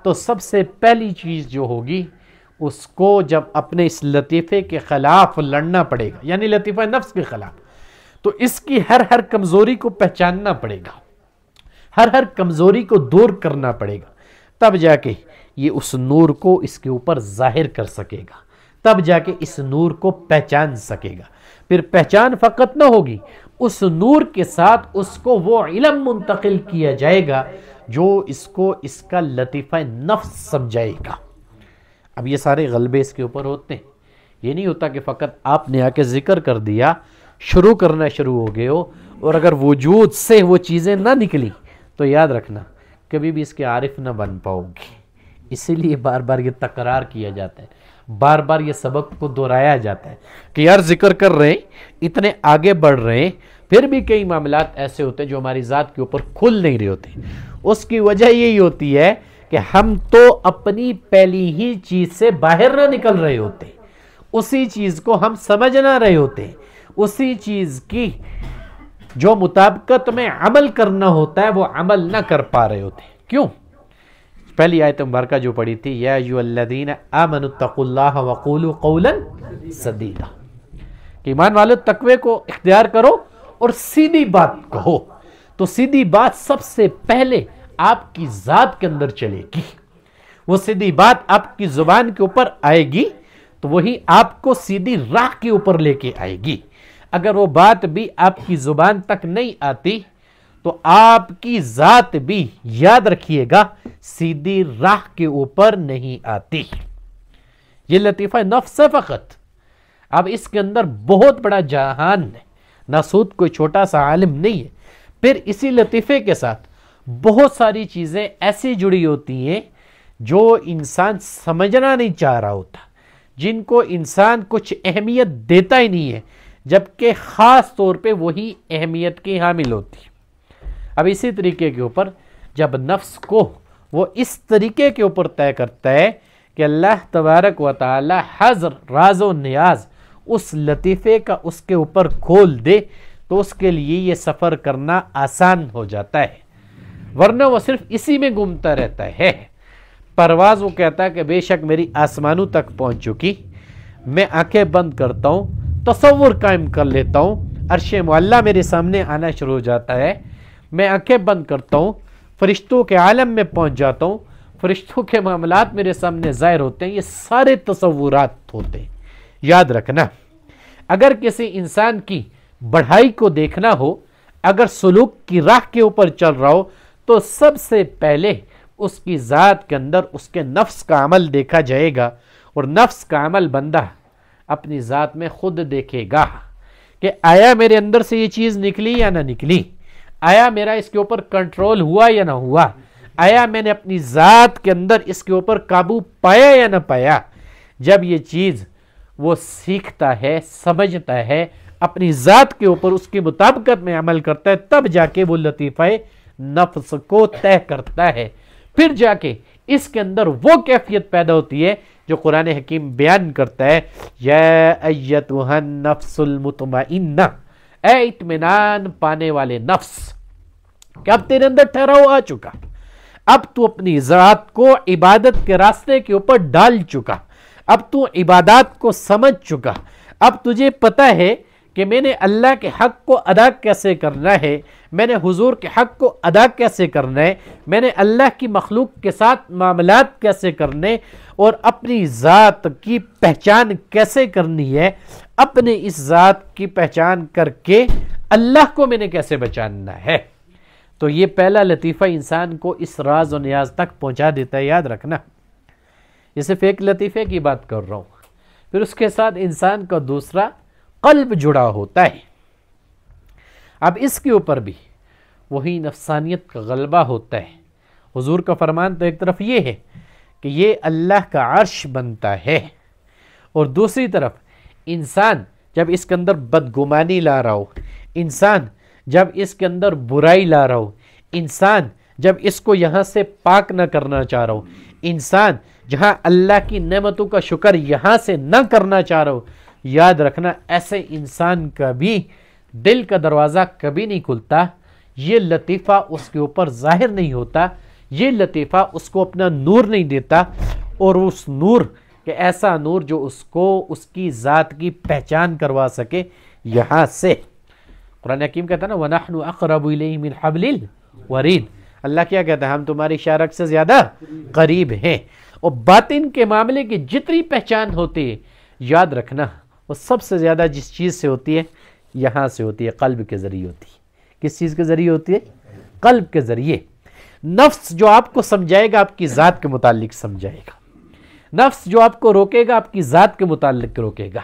تو سب سے پہلی چیز جو ہوگی اس کو جب اپنے اس لطیفے کے خلاف لڑنا پڑے گا، یعنی لطیفہ نفس کے خلاف، تو اس کی ہر کمزوری کو پہچاننا پڑے گا، ہر کمزوری کو دور کرنا پڑے گا، تب جا کے یہ اس نور کو اس کے اوپر ظاہر کر سکے گا، تب جا کے اس نور کو پہچان سکے گا۔ پھر پہچان فقط نہ ہوگی، اس نور کے ساتھ اس کو وہ علم منتقل کیا جائے گا جو اس کو اس کا لطیفہ نفس سمجھائے گا۔ اب یہ سارے غلبے اس کے اوپر ہوتے ہیں، یہ نہیں ہوتا کہ فقط آپ نے آ کے ذکر کر دیا، شروع کرنا شروع ہو گئے ہو، اور اگر وجود سے وہ چیزیں نہ نکلی تو یاد رکھنا کبھی بھی اس کے عارف نہ بن پاؤ گے۔ اسی لیے بار بار یہ تکرار کیا جاتا ہے، بار بار یہ سبق کو دہرایا جاتا ہے کہ یار ذکر کر رہے ہیں، اتنے آگے بڑھ رہے ہیں، پھر بھی کئی معاملات ایسے ہوتے ہیں جو ہماری ذات کے اوپر کھل نہیں رہے ہوتے۔ اس کی وجہ یہی ہوتی ہے کہ ہم تو اپنی پہلی ہی چیز سے باہر نہ نکل رہے ہوتے، اسی چیز کو ہم سمجھ نہ رہے ہوتے، اسی چیز کی جو مطابقت میں عمل کرنا ہوتا ہے وہ عمل نہ کر پا رہے ہوتے. کیوں؟ پہلی آیت مبارکہ جو پڑھی تھی یا ایھا الذین آمنوا اتقوا اللہ وقولوا قولا سدیدا، کہ ایمان والو تقوی کو اختیار کرو اور سیدھی بات کہو. تو سیدھی بات سب سے پہلے آپ کی ذات کے اندر چلے گی. وہ سیدھی بات آپ کی زبان کے اوپر آئے گی تو وہی آپ کو سیدھی راہ کے اوپر لے کے آئے گی. اگر وہ بات بھی آپ کی زبان تک نہیں آتی تو آپ کی ذات بھی، یاد رکھیے گا، سیدھی راہ کے اوپر نہیں آتی. یہ لطیفہ نفس ہے فقط. اب اس کے اندر بہت بڑا جہان ہے. ناسوت کوئی چھوٹا سا عالم نہیں ہے. پھر اسی لطیفے کے ساتھ بہت ساری چیزیں ایسی جڑی ہوتی ہیں جو انسان سمجھنا نہیں چاہ رہا ہوتا، جن کو انسان کچھ اہمیت دیتا ہی نہیں ہے، جبکہ خاص طور پہ وہی اہمیت کی حامل ہوتی. اب اسی طریقے کے اوپر جب نفس کو وہ اس طریقے کے اوپر طے کرتا ہے کہ اللہ تبارک و تعالی حضر راز و نیاز اس لطیفے کا اس کے اوپر کھول دے تو اس کے لیے یہ سفر کرنا آسان ہو جاتا ہے. ورنہ وہ صرف اسی میں گھومتا رہتا ہے. پرواز وہ کہتا ہے کہ بے شک میری آسمانوں تک پہنچ چکی، میں آنکھیں بند کرتا ہوں، تصور قائم کر لیتا ہوں، عرش معلیٰ میرے سامنے آنا شروع ہو جاتا ہے، میں آنکھیں بند کرتا ہوں، فرشتوں کے عالم میں پہنچ جاتا ہوں، فرشتوں کے معاملات میرے سامنے ظاہر ہوتے ہیں. یہ سارے تصورات ہوتے ہیں. یاد رکھنا، اگر کسی انسان کی بڑھائی کو دیکھنا ہو، اگر سلوک کی راہ کے اوپر چل رہا ہو، تو سب سے پہلے اس کی ذات کے اندر اس کے نفس کا عمل دیکھا جائے گا. اور نفس کا عمل بندہ اپنی ذات میں خود دیکھے گا کہ آیا میرے اندر سے یہ چیز نکلی یا نہ نکلی، آیا میرا اس کے اوپر کنٹرول ہوا یا نہ ہوا، آیا میں نے اپنی ذات کے اندر اس کے اوپر قابو پایا یا نہ پایا. جب یہ چیز وہ سیکھتا ہے، سمجھتا ہے، اپنی ذات کے اوپر اس کی مطابقت میں عمل کرتا ہے، تب جا کے وہ لطیفہ نفس کو طے کرتا ہے. پھر جا کے اس کے اندر وہ کیفیت پیدا ہوتی ہے جو قرآن حکیم بیان کرتا ہے، یا ایتھا النفس المطمئنہ، اے اطمینان پانے والے نفس، کہ اب تیرے اندر ٹھہراؤ آ چکا، اب تو اپنی ذات کو عبادت کے راستے کے اوپر ڈال چکا، اب تو عبادات کو سمجھ چکا، اب تجھے پتہ ہے کہ میں نے اللہ کے حق کو ادا کیسے کرنا ہے، میں نے حضور کے حق کو ادا کیسے کرنا ہے، میں نے اللہ کی مخلوق کے ساتھ معاملات کیسے کرنے، اور اپنی ذات کی پہچان کیسے کرنی ہے، اپنے اس ذات کی پہچان کر کے اللہ کو میں نے کیسے پہچاننا ہے. تو یہ پہلا لطیفہ انسان کو اس راز و نیاز تک پہنچا دیتا ہے. یاد رکھنا، یہ صرف ایک لطیفے کی بات کر رہا ہوں. پھر اس کے ساتھ انسان کا دوسرا قلب جڑا ہوتا ہے. اب اس کے اوپر بھی وہی نفسانیت کا غلبہ ہوتا ہے. حضور کا فرمان تو ایک طرف یہ ہے کہ یہ اللہ کا عرش بنتا ہے، اور دوسری طرف انسان جب اس کے اندر بدگمانی لا رہا ہو، انسان جب اس کے اندر برائی لا رہا ہو، انسان جب اس کو یہاں سے پاک نہ کرنا چاہ رہا ہو، انسان جہاں اللہ کی نعمتوں کا شکر یہاں سے نہ کرنا چاہ رہا ہو، یاد رکھنا ایسے انسان کا بھی دل کا دروازہ کبھی نہیں کھلتا. یہ لطیفہ اس کے اوپر ظاہر نہیں ہوتا، یہ لطیفہ اس کو اپنا نور نہیں دیتا، اور اس نور کہ ایسا نور جو اس کو اس کی ذات کی پہچان کروا سکے. یہاں سے قرآن حکیم کہتا ہے نا وَنَحْنُ أَقْرَبُ إِلَيْهِ مِنْ حَبْلِ الْوَرِيدِ. اللہ کیا کہتا ہے؟ ہم تمہاری شارک سے زیادہ قریب ہیں. اور باطن کے معاملے کی جتنی پہچان ہوتی ہے، یاد رکھنا وہ سب سے زیادہ جس چیز سے ہوتی ہے یہاں سے ہوتی ہے، قلب کے ذریعے ہوتی ہے. کس چیز کے ذریعے ہوتی ہے؟ قلب کے ذریعے. نفس جو آپ کو سمجھائے گا آپ کی ذات کے متعلق سمجھائے گا، نفس جو آپ کو روکے گا آپ کی ذات کے متعلق روکے گا،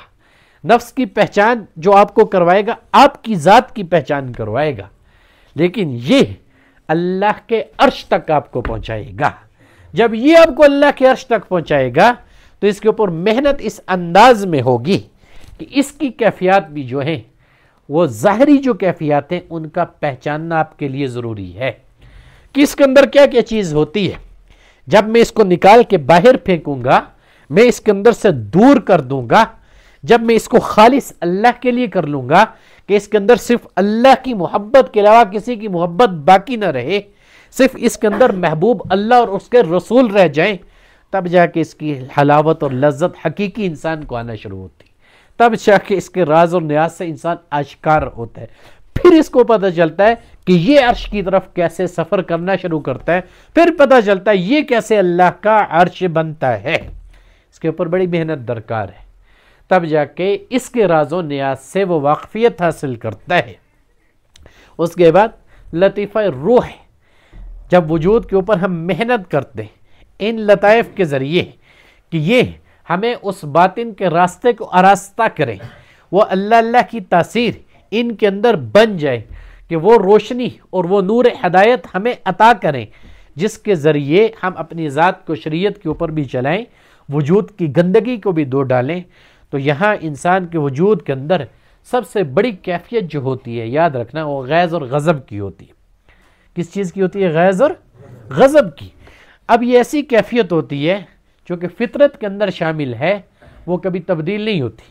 نفس کی پہچان جو آپ کو کروائے گا آپ کی ذات کی پہچان کروائے گا. لیکن یہ اللہ کے عرش تک آپ کو پہنچائے گا. جب یہ آپ کو اللہ کے عرش تک پہنچائے گا تو اس کے اوپر محنت اس انداز میں ہوگی کہ اس کی کیفیات بھی جو ہیں وہ ظاہری جو کیفیات ہیں ان کا پہچاننا آپ کے لیے ضروری ہے کہ اس کے اندر کیا کیا چیز ہوتی ہے. جب میں اس کو نکال کے باہر پھینکوں گا، میں اس کے اندر سے دور کر دوں گا، جب میں اس کو خالص اللہ کے لیے کر لوں گا کہ اس کے اندر صرف اللہ کی محبت کے علاوہ کسی کی محبت باقی نہ رہے، صرف اس کے اندر محبوب اللہ اور اس کے رسول رہ جائیں، تب جا کے اس کی حلاوت اور لذت حقیقی انسان کو آنا شروع ہوتی، تب جا کے اس کے راز اور نیاز سے انسان آشکار ہوتا ہے، پھر اس کو پتہ چلتا ہے کہ یہ عرش کی طرف کیسے سفر کرنا شروع کرتا ہے، پھر پتہ چلتا ہے یہ کیسے اللہ کا عرش بنتا ہے، اس کے اوپر بڑی محنت درکار ہے، تب جا کے اس کے راز و نیاز سے وہ واقفیت حاصل کرتا ہے۔ اس کے بعد لطیفہ روح، جب وجود کے اوپر ہم محنت کرتے ہیں ان لطائف کے ذریعے کہ یہ ہمیں اس باطن کے راستے کو آراستہ کریں، وہ اللہ کی تاثیر ان کے اندر بن جائے کہ وہ روشنی اور وہ نور ہدایت ہمیں عطا کریں، جس کے ذریعے ہم اپنی ذات کو شریعت کے اوپر بھی چلائیں، وجود کی گندگی کو بھی دور ڈالیں، تو یہاں انسان کے وجود کے اندر سب سے بڑی کیفیت جو ہوتی ہے، یاد رکھنا، وہ غیظ اور غضب کی ہوتی ہے۔ کس چیز کی ہوتی ہے؟ غیظ اور غضب کی۔ اب یہ ایسی کیفیت ہوتی ہے جو کہ فطرت کے اندر شامل ہے، وہ کبھی تبدیل نہیں ہوتی۔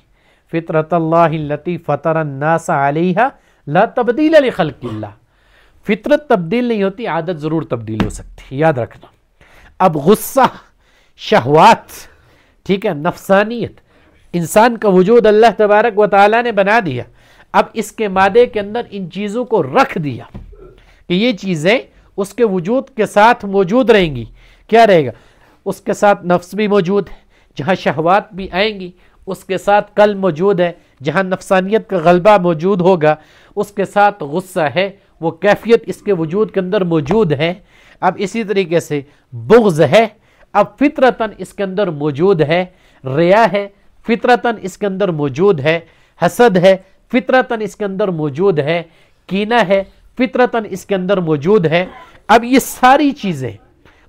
فطرت اللہ التی فطر الناس علیہا لا تبدیل لخلق اللہ، فطرت تبدیل نہیں ہوتی، عادت ضرور تبدیل ہو سکتی ہے، یاد رکھنا۔ اب غصہ، شہوات، ٹھیک ہے، نفسانیت، انسان کا وجود اللہ تبارک و تعالیٰ نے بنا دیا، اب اس کے مادے کے اندر ان چیزوں کو رکھ دیا کہ یہ چیزیں اس کے وجود کے ساتھ موجود رہیں گی۔ کیا رہے گا؟ اس کے ساتھ نفس بھی موجود ہے، جہاں شہوات بھی آئیں گی، اس کے ساتھ قلب موجود ہے، جہاں نفسانیت کا غلبہ موجود ہوگا، اس کے ساتھ غصہ ہے، وہ کیفیت اس کے وجود کے اندر موجود ہے۔ اب اسی طریقے سے بغض ہے، اب فطرتاً اس کے اندر موجود ہے، ریا ہے، فطرتاً اس کے اندر موجود ہے، حسد ہے، فطرتاً اس کے اندر موجود ہے، کینہ ہے، فطرتاً اس کے اندر موجود ہے۔ اب یہ ساری چیزیں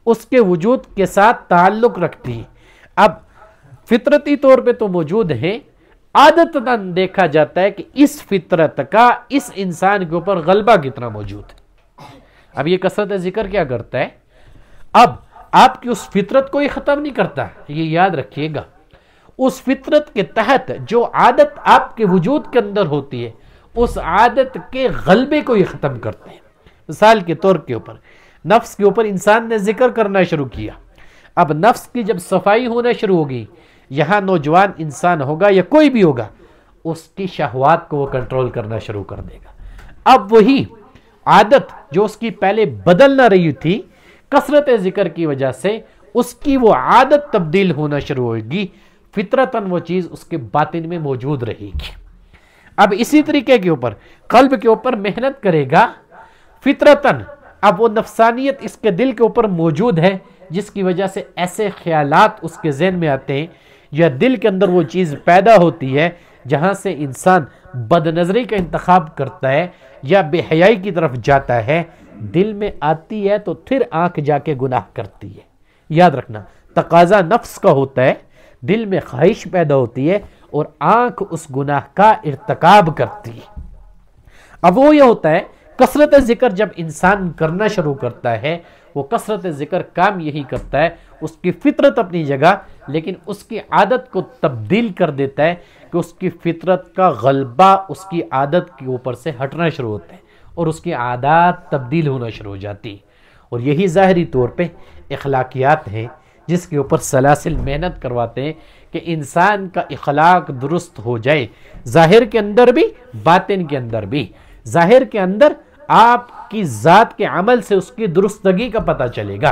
اس کے وجود کے ساتھ تعلق رکھتی ہیں، اب فطرتی طور پہ تو موجود ہیں، عادتاً دیکھا جاتا ہے کہ اس فطرت کا اس انسان کے اوپر غلبہ کتنا موجود ہے۔ اب یہ کثرت ذکر کیا کرتا ہے؟ اب آپ کی اس فطرت کو یہ ختم نہیں کرتا، یہ یاد رکھیے گا، اس فطرت کے تحت جو عادت آپ کے وجود کے اندر ہوتی ہے، اس عادت کے غلبے کو یہ ختم کرتے ہیں۔ مثال کے طور کے اوپر نفس کے اوپر انسان نے ذکر کرنا شروع کیا، اب نفس کی جب صفائی ہونا شروع ہوگی، یہاں نوجوان انسان ہوگا یا کوئی بھی ہوگا، اس کی شہوات کو وہ کنٹرول کرنا شروع کر دے گا۔ اب وہی عادت جو اس کی پہلے بدل نہ رہی تھی، کثرت ذکر کی وجہ سے اس کی وہ عادت تبدیل ہونا شروع ہوگی، فطرتاً وہ چیز اس کے باطن میں موجود رہے گی۔ اب اسی طریقے کے اوپر قلب کے اوپر محنت کرے گا، فطرتاً اب وہ نفسانیت اس کے دل کے اوپر موجود ہے، جس کی وجہ سے ایسے خیالات اس کے ذہن میں آتے ہیں، یا دل کے اندر وہ چیز پیدا ہوتی ہے جہاں سے انسان بد نظری کا انتخاب کرتا ہے یا بے حیائی کی طرف جاتا ہے، دل میں آتی ہے تو پھر آنکھ جا کے گناہ کرتی ہے۔ یاد رکھنا، تقاضا نفس کا ہوتا ہے، دل میں خواہش پیدا ہوتی ہے اور آنکھ اس گناہ کا ارتکاب کرتی ہے۔ اب وہ یہ ہوتا ہے، کثرت ذکر جب انسان کرنا شروع کرتا ہے، وہ کثرت ذکر کام یہی کرتا ہے، اس کی فطرت اپنی جگہ، لیکن اس کی عادت کو تبدیل کر دیتا ہے کہ اس کی فطرت کا غلبہ اس کی عادت کے اوپر سے ہٹنا شروع ہوتا ہے اور اس کی عادات تبدیل ہونا شروع ہو جاتی، اور یہی ظاہری طور پہ اخلاقیات ہیں جس کے اوپر سلاسل محنت کرواتے ہیں کہ انسان کا اخلاق درست ہو جائے، ظاہر کے اندر بھی باطن کے اندر بھی۔ ظاہر کے اندر آپ کی ذات کے عمل سے اس کی درستگی کا پتہ چلے گا،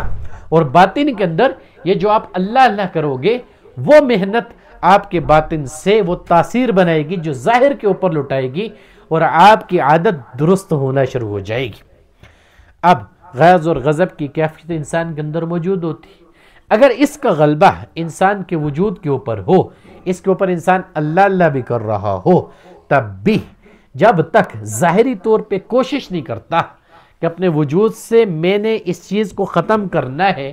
اور باطن کے اندر یہ جو آپ اللہ اللہ کرو گے، وہ محنت آپ کے باطن سے وہ تاثیر بنائے گی جو ظاہر کے اوپر لٹائے گی، اور آپ کی عادت درست ہونا شروع ہو جائے گی۔ اب غیظ اور غضب کی کیفیت انسان کے اندر موجود ہوتی ہے، اگر اس کا غلبہ انسان کے وجود کے اوپر ہو، اس کے اوپر انسان اللہ اللہ بھی کر رہا ہو، تب بھی جب تک ظاہری طور پہ کوشش نہیں کرتا کہ اپنے وجود سے میں نے اس چیز کو ختم کرنا ہے،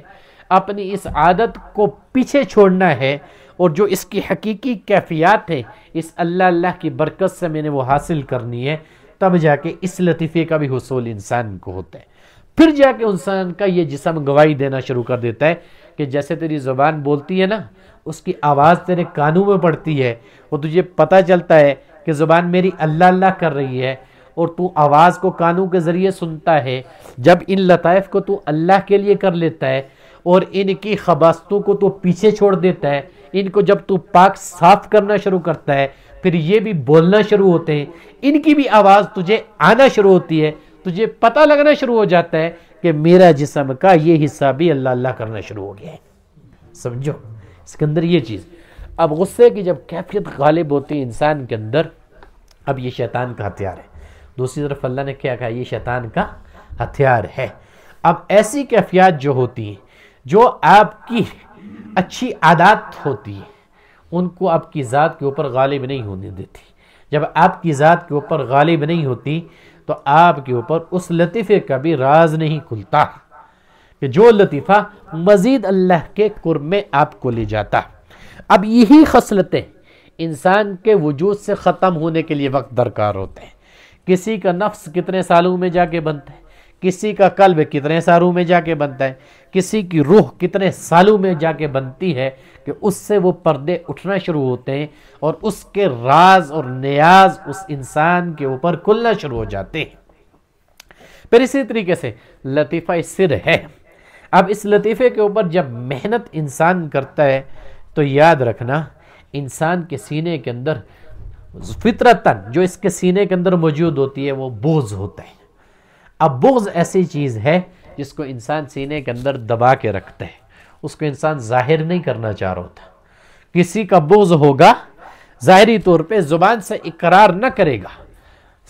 اپنی اس عادت کو پیچھے چھوڑنا ہے، اور جو اس کی حقیقی کیفیات ہیں اس اللہ اللہ کی برکت سے میں نے وہ حاصل کرنی ہے، تب جا کے اس لطیفے کا بھی حصول انسان کو ہوتا ہے۔ پھر جا کے انسان کا یہ جسم گواہی دینا شروع کر دیتا ہے کہ جیسے تیری زبان بولتی ہے نا، اس کی آواز تیرے کانوں میں پڑتی ہے، وہ تجھے پتہ چلتا ہے کہ کہ زبان میری اللہ اللہ کر رہی ہے اور تو آواز کو کانوں کے ذریعے سنتا ہے، جب ان لطائف کو تو اللہ کے لیے کر لیتا ہے اور ان کی خباثتوں کو تو پیچھے چھوڑ دیتا ہے، ان کو جب تو پاک صاف کرنا شروع کرتا ہے، پھر یہ بھی بولنا شروع ہوتے ہیں، ان کی بھی آواز تجھے آنا شروع ہوتی ہے، تجھے پتہ لگنا شروع ہو جاتا ہے کہ میرا جسم کا یہ حصہ بھی اللہ اللہ کرنا شروع ہو گیا ہے۔ سمجھو اس کے اندر یہ چیز۔ اب غصے کی جب کیفیت غالب ہوتی ہے انسان کے اندر، اب یہ شیطان کا ہتھیار ہے۔ دوسری طرف اللہ نے کیا کہا؟ یہ شیطان کا ہتھیار ہے۔ اب ایسی کیفیات جو ہوتی ہیں، جو آپ کی اچھی عادات ہوتی ہیں، ان کو آپ کی ذات کے اوپر غالب نہیں ہونے دیتی۔ جب آپ کی ذات کے اوپر غالب نہیں ہوتی تو آپ کے اوپر اس لطیفے کا بھی راز نہیں کھلتا کہ جو لطیفہ مزید اللہ کے قرب میں آپ کو لے جاتا۔ اب یہی خصلتیں انسان کے وجود سے ختم ہونے کے لیے وقت درکار ہوتے ہیں۔ کسی کا نفس کتنے سالوں میں جا کے بنتا ہے، کسی کا قلب کتنے سالوں میں جا کے بنتا ہے، کسی کی روح کتنے سالوں میں جا کے بنتی ہے کہ اس سے وہ پردے اٹھنا شروع ہوتے ہیں اور اس کے راز اور نیاز اس انسان کے اوپر کھلنا شروع ہو جاتے ہیں۔ پھر اسی طریقے سے لطیفہ سر ہے۔ اب اس لطیفے کے اوپر جب محنت انسان کرتا ہے تو یاد رکھنا انسان کے سینے کے اندر فطرتاً جو اس کے سینے کے اندر موجود ہوتی ہے وہ بغض ہوتا ہے۔ اب بغض ایسی چیز ہے جس کو انسان سینے کے اندر دبا کے رکھتا ہے، اس کو انسان ظاہر نہیں کرنا چاہ رہا ہوتا۔ کسی کا بغض ہوگا ظاہری طور پہ زبان سے اقرار نہ کرے گا،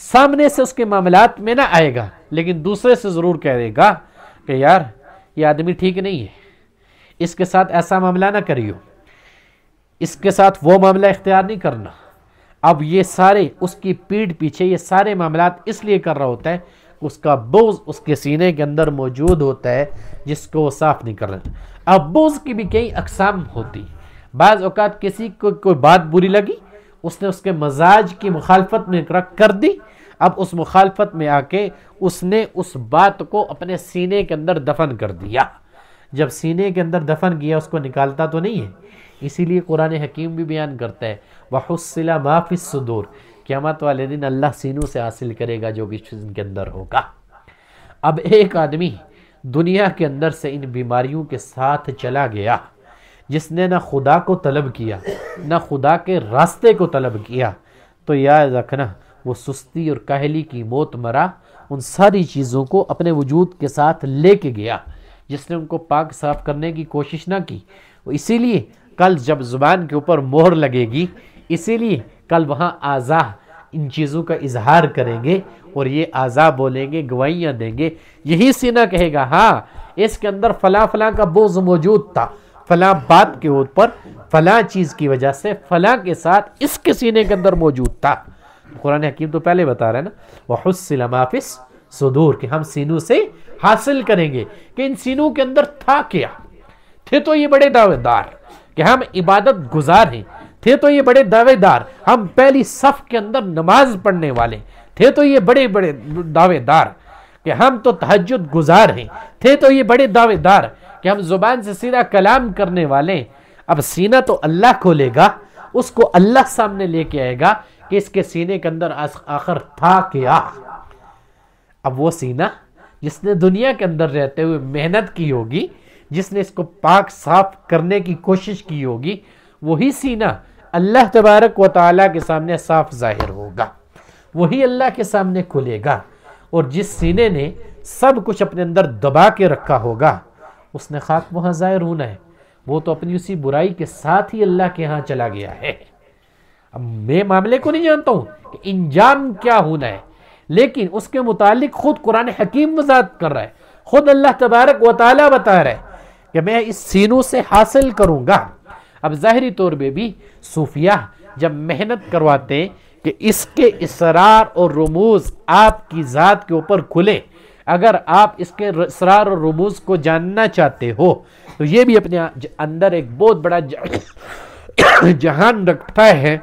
سامنے سے اس کے معاملات میں نہ آئے گا، لیکن دوسرے سے ضرور کہے گا کہ یار یہ آدمی ٹھیک نہیں ہے، اس کے ساتھ ایسا معاملہ نہ کریو، اس کے ساتھ وہ معاملہ اختیار نہیں کرنا۔ اب یہ سارے اس کی پیٹھ پیچھے یہ سارے معاملات اس لیے کر رہا ہوتا ہے، اس کا بغض اس کے سینے کے اندر موجود ہوتا ہے جس کو وہ صاف نہیں کر رہا۔ اب بغض کی بھی کئی اقسام ہوتی، بعض اوقات کسی کو کوئی بات بری لگی، اس نے اس کے مزاج کی مخالفت میں کر دی، اب اس مخالفت میں آ کے اس نے اس بات کو اپنے سینے کے اندر دفن کر دیا۔ جب سینے کے اندر دفن کیا اس کو نکالتا تو نہیں ہے، اسی لیے قرآن حکیم بھی بیان کرتا ہے وَحُصِّلَ مَا فِي الصُّدُورِ، قیامت والے دن اللہ سینوں سے حاصل کرے گا جو کچھ ان کے اندر ہوگا۔ اب ایک آدمی دنیا کے اندر سے ان بیماریوں کے ساتھ چلا گیا جس نے نہ خدا کو طلب کیا نہ خدا کے راستے کو طلب کیا، تو یاد رکھنا وہ سستی اور کاہلی کی موت مرا، ان ساری چیزوں کو اپنے وجود کے ساتھ لے کے گیا جس نے ان کو پاک صاف کرنے کی کوشش نہ کی۔ اسی لیے کل جب زبان کے اوپر مہر لگے گی، اسی لیے کل وہاں اعضاء ان چیزوں کا اظہار کریں گے اور یہ اعضاء بولیں گے، گواہیاں دیں گے۔ یہی سینہ کہے گا ہاں اس کے اندر فلاں فلاں کا بغض موجود تھا، فلاں بات کے اوپر فلاں چیز کی وجہ سے فلاں کے ساتھ اس کے سینے کے اندر موجود تھا۔ قرآن حکیم تو پہلے بتا رہا ہے نا وَحُصِّلَ مَا فِي الصُّدُورِ کہ ہم سینوں سے حاصل کریں گے کہ ان سینوں کے اندر تھا کیا۔ تھے تو یہ بڑے دعوے دار کہ ہم عبادت گزار ہیں، تھے تو یہ بڑے دعوے دار ہم پہلی صف کے اندر نماز پڑھنے والے، تھے تو یہ بڑے بڑے دعوے دار کہ ہم تو تہجد گزار ہیں، تھے تو یہ بڑے دعوے دار کہ ہم زبان سے سیدھا کلام کرنے والے۔ اب سینہ تو اللہ کھولے گا، اس کو اللہ سامنے لے کے آئے گا کہ اس کے سینے کے اندر آخر تھا کیا۔ اب وہ سینہ جس نے دنیا کے اندر رہتے ہوئے محنت کی ہوگی، جس نے اس کو پاک صاف کرنے کی کوشش کی ہوگی، وہی سینہ اللہ تبارک و تعالیٰ کے سامنے صاف ظاہر ہوگا، وہی اللہ کے سامنے کھلے گا۔ اور جس سینے نے سب کچھ اپنے اندر دبا کے رکھا ہوگا اس نے خاک وہاں ظاہر ہونا ہے، وہ تو اپنی اسی برائی کے ساتھ ہی اللہ کے ہاں چلا گیا ہے۔ اب میں معاملے کو نہیں جانتا ہوں کہ انجام کیا ہونا ہے، لیکن اس کے متعلق خود قرآن حکیم وضاحت کر رہا ہے، خود اللہ تبارک و تعالیٰ بتا رہا ہے کہ میں اس سینوں سے حاصل کروں گا۔ اب ظاہری طور پہ بھی صوفیہ جب محنت کرواتے ہیں کہ اس کے اسرار اور رموز آپ کی ذات کے اوپر کھلے، اگر آپ اس کے اسرار اور رموز کو جاننا چاہتے ہو تو یہ بھی اپنے اندر ایک بہت بڑا جہان رکھتا ہے،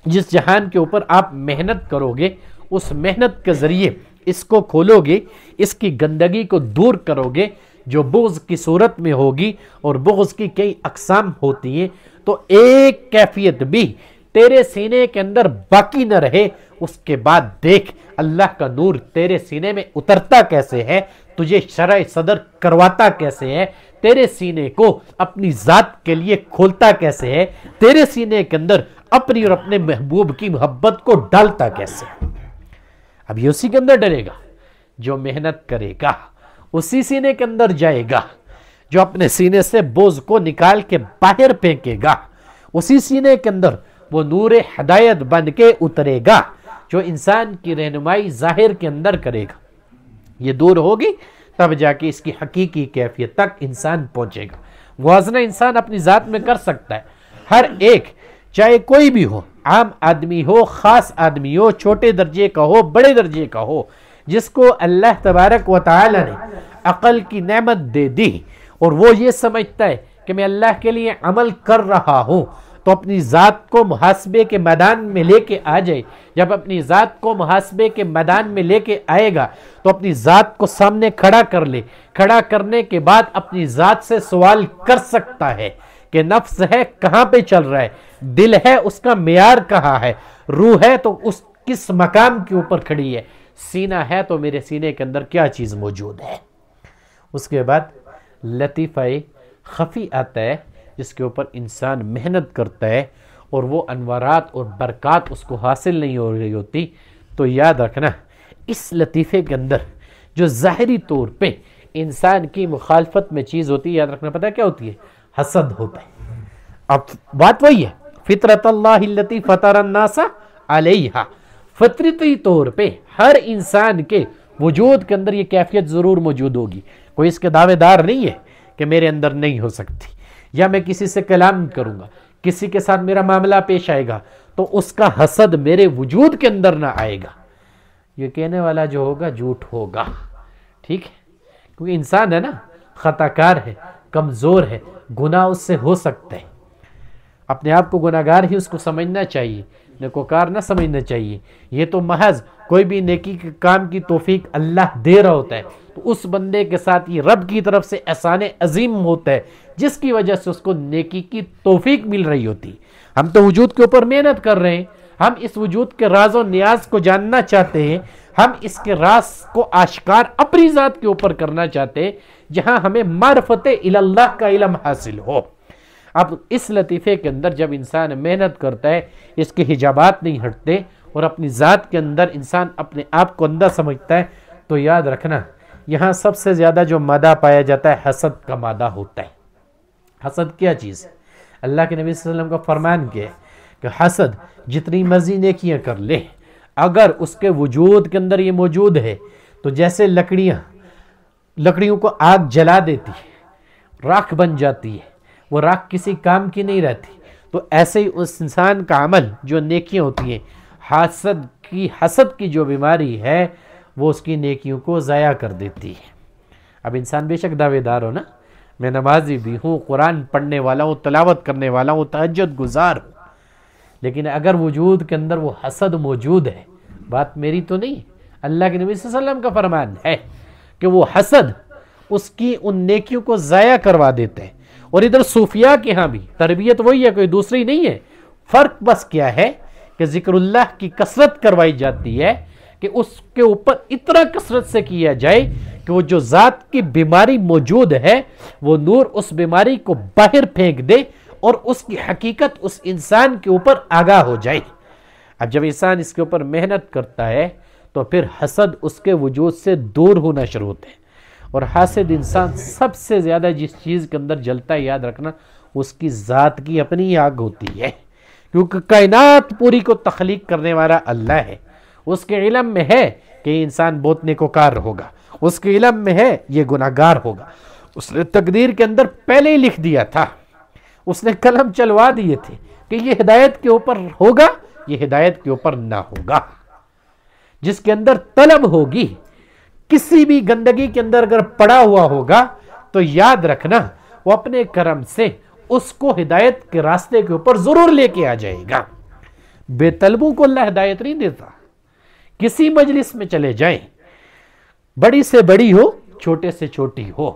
جس جہان کے اوپر آپ محنت کرو گے، اس محنت کے ذریعے اس کو کھولو گے، اس کی گندگی کو دور کرو گے جو بغض کی صورت میں ہوگی، اور بغض کی کئی اقسام ہوتی ہیں، تو ایک کیفیت بھی تیرے سینے کے اندر باقی نہ رہے، اس کے بعد دیکھ اللہ کا نور تیرے سینے میں اترتا کیسے ہے، تجھے شرح صدر کرواتا کیسے ہے، تیرے سینے کو اپنی ذات کے لیے کھولتا کیسے ہے، تیرے سینے کے اندر اپنی اور اپنے محبوب کی محبت کو ڈالتا کیسے ہے۔ اب یہ اسی کے اندر ڈرے گا جو محنت کرے گا، اسی سینے کے اندر جائے گا جو اپنے سینے سے بوجھ کو نکال کے باہر پھینکے گا، اسی سینے کے اندر وہ نور ہدایت بن کے اترے گا جو انسان کی رہنمائی ظاہر کے اندر کرے گا۔ یہ دور ہوگی تب جا کے اس کی حقیقی کیفیت تک انسان پہنچے گا۔ موازنہ انسان اپنی ذات میں کر سکتا ہے، ہر ایک چاہے کوئی بھی ہو، عام آدمی ہو، خاص آدمی ہو، چھوٹے درجے کا ہو، بڑے درجے کا ہو، جس کو اللہ تبارک و تعالی نے عقل کی نعمت دے دی اور وہ یہ سمجھتا ہے کہ میں اللہ کے لیے عمل کر رہا ہوں، تو اپنی ذات کو محاسبے کے میدان میں لے کے آ جائے۔ جب اپنی ذات کو محاسبے کے میدان میں لے کے آئے گا تو اپنی ذات کو سامنے کھڑا کر لے، کھڑا کرنے کے بعد اپنی ذات سے سوال کر سکتا ہے کہ نفس ہے کہاں پہ چل رہا ہے، دل ہے اس کا معیار کہاں ہے، روح ہے تو اس کس مقام کے اوپر کھڑی ہے، سینہ ہے تو میرے سینے کے اندر کیا چیز موجود ہے۔ اس کے بعد لطیفہ خفی آتا ہے جس کے اوپر انسان محنت کرتا ہے اور وہ انوارات اور برکات اس کو حاصل نہیں ہو رہی ہوتی، تو یاد رکھنا اس لطیفے کے اندر جو ظاہری طور پہ انسان کی مخالفت میں چیز ہوتی ہے، یاد رکھنا پتہ کیا ہوتی ہے؟ حسد ہوتا ہے۔ اب بات وہی ہے، فطرت اللہ التی فطر الناس علیہا، فطرتی طور پہ ہر انسان کے وجود کے اندر یہ کیفیت ضرور موجود ہوگی، کوئی اس کے دعوے دار نہیں ہے کہ میرے اندر نہیں ہو سکتی، یا میں کسی سے کلام کروں گا، کسی کے ساتھ میرا معاملہ پیش آئے گا تو اس کا حسد میرے وجود کے اندر نہ آئے گا، یہ کہنے والا جو ہوگا جھوٹ ہوگا، ٹھیک ہے؟ کیونکہ انسان ہے نا، خطا کار ہے، کمزور ہے، گناہ اس سے ہو سکتا ہے، اپنے آپ کو گناہگار ہی اس کو سمجھنا چاہیے، نیکوکار نہ سمجھنا چاہیے۔ یہ تو محض کوئی بھی نیکی کے کام کی توفیق اللہ دے رہا ہوتا ہے تو اس بندے کے ساتھ یہ رب کی طرف سے احسان عظیم ہوتا ہے جس کی وجہ سے اس کو نیکی کی توفیق مل رہی ہوتی۔ ہم تو وجود کے اوپر محنت کر رہے ہیں، ہم اس وجود کے راز و نیاز کو جاننا چاہتے ہیں، ہم اس کے راز کو آشکار اپنی ذات کے اوپر کرنا چاہتے ہیں جہاں ہمیں معرفت اللہ کا علم حاصل ہو۔ اب اس لطیفے کے اندر جب انسان محنت کرتا ہے، اس کے حجابات نہیں ہٹتے اور اپنی ذات کے اندر انسان اپنے آپ کو اندھا سمجھتا ہے، تو یاد رکھنا یہاں سب سے زیادہ جو مادہ پایا جاتا ہے حسد کا مادہ ہوتا ہے۔ حسد کیا چیز ہے؟ اللہ کے نبی صلی اللہ علیہ وسلم کا فرمان کیا ہے کہ حسد جتنی مرضی نیکیاں کر لے، اگر اس کے وجود کے اندر یہ موجود ہے تو جیسے لکڑیوں کو آگ جلا دیتی ہے، راکھ بن جاتی ہے، وہ راکھ کسی کام کی نہیں رہتی، تو ایسے ہی اس انسان کا عمل جو نیکیاں ہوتی ہیں، حسد کی جو بیماری ہے وہ اس کی نیکیوں کو ضائع کر دیتی ہے۔ اب انسان بے شک دعوے دار ہو نا، میں نمازی بھی ہوں، قرآن پڑھنے والا ہوں، تلاوت کرنے والا ہوں، تہجد گزار ہوں، لیکن اگر وجود کے اندر وہ حسد موجود ہے، بات میری تو نہیں، اللہ کے نبی صلی اللہ علیہ وسلم کا فرمان ہے کہ وہ حسد اس کی ان نیکیوں کو ضائع کروا دیتے ہیں۔ اور ادھر صوفیاء کے ہاں بھی تربیت وہی ہے، کوئی دوسری نہیں ہے، فرق بس کیا ہے کہ ذکر اللہ کی کثرت کروائی جاتی ہے کہ اس کے اوپر اتنا کثرت سے کیا جائے کہ وہ جو ذات کی بیماری موجود ہے وہ نور اس بیماری کو باہر پھینک دے اور اس کی حقیقت اس انسان کے اوپر آگاہ ہو جائے۔ اب جب انسان اس کے اوپر محنت کرتا ہے تو پھر حسد اس کے وجود سے دور ہونا شروع ہوتے ہیں، اور حاسد انسان سب سے زیادہ جس چیز کے اندر جلتا ہے، یاد رکھنا اس کی ذات کی اپنی آگ ہوتی ہے، کیونکہ کائنات پوری کو تخلیق کرنے والا اللہ ہے، اس کے علم میں ہے کہ یہ انسان بہت نیکوکار ہوگا، اس کے علم میں ہے یہ گناہگار ہوگا، اس نے تقدیر کے اندر پہلے ہی لکھ دیا تھا، اس نے قلم چلوا دیے تھے کہ یہ ہدایت کے اوپر ہوگا، یہ ہدایت کے اوپر نہ ہوگا۔ جس کے اندر طلب ہوگی، کسی بھی گندگی کے اندر اگر پڑا ہوا ہوگا تو یاد رکھنا وہ اپنے کرم سے اس کو ہدایت کے راستے کے اوپر ضرور لے کے آ جائے گا۔ بے طلبوں کو اللہ ہدایت نہیں دیتا، کسی مجلس میں چلے جائیں، بڑی سے بڑی ہو، چھوٹے سے چھوٹی ہو،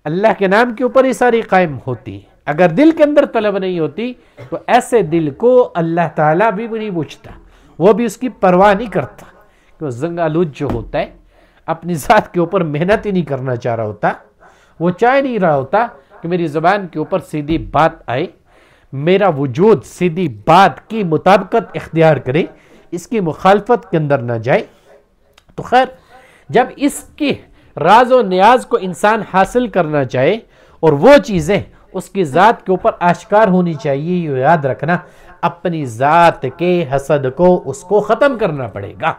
اللہ کے نام کے اوپر ہی ساری قائم ہوتی ہے، اگر دل کے اندر طلب نہیں ہوتی تو ایسے دل کو اللہ تعالیٰ بھی نہیں پوچھتا، وہ بھی اس کی پرواہ نہیں کرتا، کہ زنگ آلود جو ہوتا ہے اپنی ذات کے اوپر محنت ہی نہیں کرنا چاہ رہا ہوتا، وہ چاہ نہیں رہا ہوتا کہ میری زبان کے اوپر سیدھی بات آئے، میرا وجود سیدھی بات کی مطابقت اختیار کرے، اس کی مخالفت کے اندر نہ جائے۔ تو خیر، جب اس کے راز و نیاز کو انسان حاصل کرنا چاہے اور وہ چیزیں اس کی ذات کے اوپر آشکار ہونی چاہیے، یہ یاد رکھنا اپنی ذات کے حسد کو اس کو ختم کرنا پڑے گا،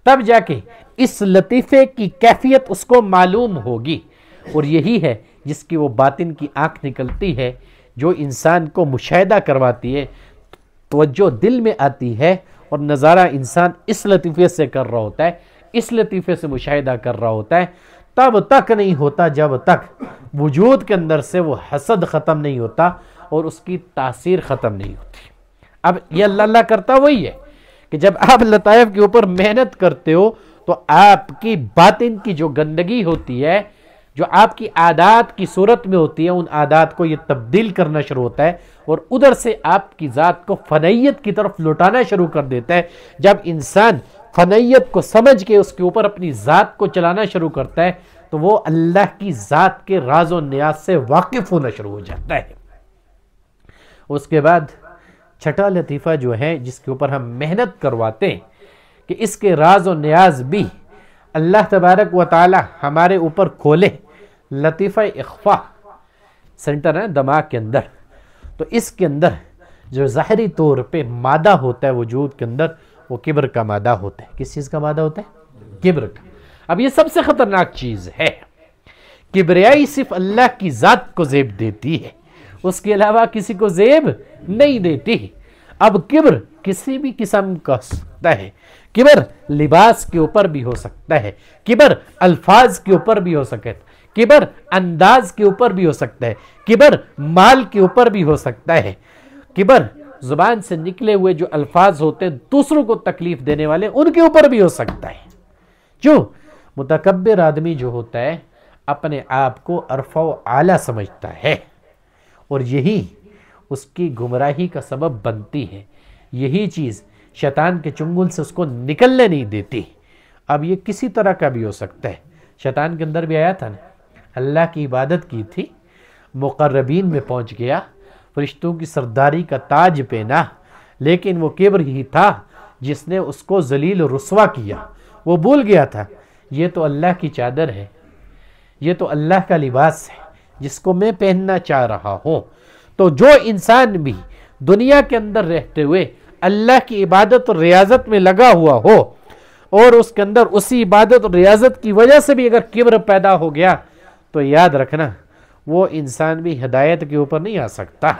تب جا کے اس لطیفے کی کیفیت اس کو معلوم ہوگی، اور یہی ہے جس کی وہ باطن کی آنکھ نکلتی ہے، جو انسان کو مشاہدہ کرواتی ہے، توجہ دل میں آتی ہے، اور نظارہ انسان اس لطیفے سے کر رہا ہوتا ہے، اس لطیفے سے مشاہدہ کر رہا ہوتا ہے، تب تک نہیں ہوتا جب تک وجود کے اندر سے وہ حسد ختم نہیں ہوتا اور اس کی تاثیر ختم نہیں ہوتی۔ اب یہ اللہ کرتا وہی ہے کہ جب آپ لطائف کے اوپر محنت کرتے ہو تو آپ کی باطن کی جو گندگی ہوتی ہے، جو آپ کی عادات کی صورت میں ہوتی ہے، ان عادات کو یہ تبدیل کرنا شروع ہوتا ہے، اور ادھر سے آپ کی ذات کو فنیت کی طرف لوٹانا شروع کر دیتا ہے۔ جب انسان فنیت کو سمجھ کے اس کے اوپر اپنی ذات کو چلانا شروع کرتا ہے تو وہ اللہ کی ذات کے راز و نیاز سے واقف ہونا شروع ہو جاتا ہے۔ اس کے بعد چھٹا لطیفہ جو ہے جس کے اوپر ہم محنت کرواتے ہیں کہ اس کے راز و نیاز بھی اللہ تبارک و تعالی ہمارے اوپر کھولے، لطیفہ اخفا سینٹر ہے دماغ کے اندر، تو اس کے اندر جو ظاہری طور پہ مادہ ہوتا ہے وجود کے اندر، وہ کبر کا مادہ ہوتا ہے۔ کس چیز کا مادہ ہوتا ہے؟ کبر کا۔ اب یہ سب سے خطرناک چیز ہے، کبریائی صرف اللہ کی ذات کو زیب دیتی ہے، اس کے علاوہ کسی کو زیب نہیں دیتی۔ اب کبر کسی بھی قسم کا ہو سکتا ہے، کبر لباس کے اوپر بھی ہو سکتا ہے، کبر الفاظ کے اوپر بھی ہو سکتا ہے، کبر انداز کے اوپر بھی ہو سکتا ہے، کبر مال کے اوپر بھی ہو سکتا ہے، کبر زبان سے نکلے ہوئے جو الفاظ ہوتے ہیں دوسروں کو تکلیف دینے والے ان کے اوپر بھی ہو سکتا ہے۔ جو متکبر آدمی جو ہوتا ہے اپنے آپ کو ارفع و اعلیٰ سمجھتا ہے، اور یہی اس کی گمراہی کا سبب بنتی ہے، یہی چیز شیطان کے چنگل سے اس کو نکلنے نہیں دیتی۔ اب یہ کسی طرح کا بھی ہو سکتا ہے، شیطان کے اندر بھی آیا تھا نا، اللہ کی عبادت کی تھی، مقربین میں پہنچ گیا، فرشتوں کی سرداری کا تاج پہنا، لیکن وہ کبر ہی تھا جس نے اس کو ذلیل و رسوا کیا۔ وہ بھول گیا تھا یہ تو اللہ کی چادر ہے، یہ تو اللہ کا لباس ہے جس کو میں پہننا چاہ رہا ہوں۔ تو جو انسان بھی دنیا کے اندر رہتے ہوئے اللہ کی عبادت اور ریاضت میں لگا ہوا ہو، اور اس کے اندر اسی عبادت اور ریاضت کی وجہ سے بھی اگر کبر پیدا ہو گیا، تو یاد رکھنا وہ انسان بھی ہدایت کے اوپر نہیں آ سکتا۔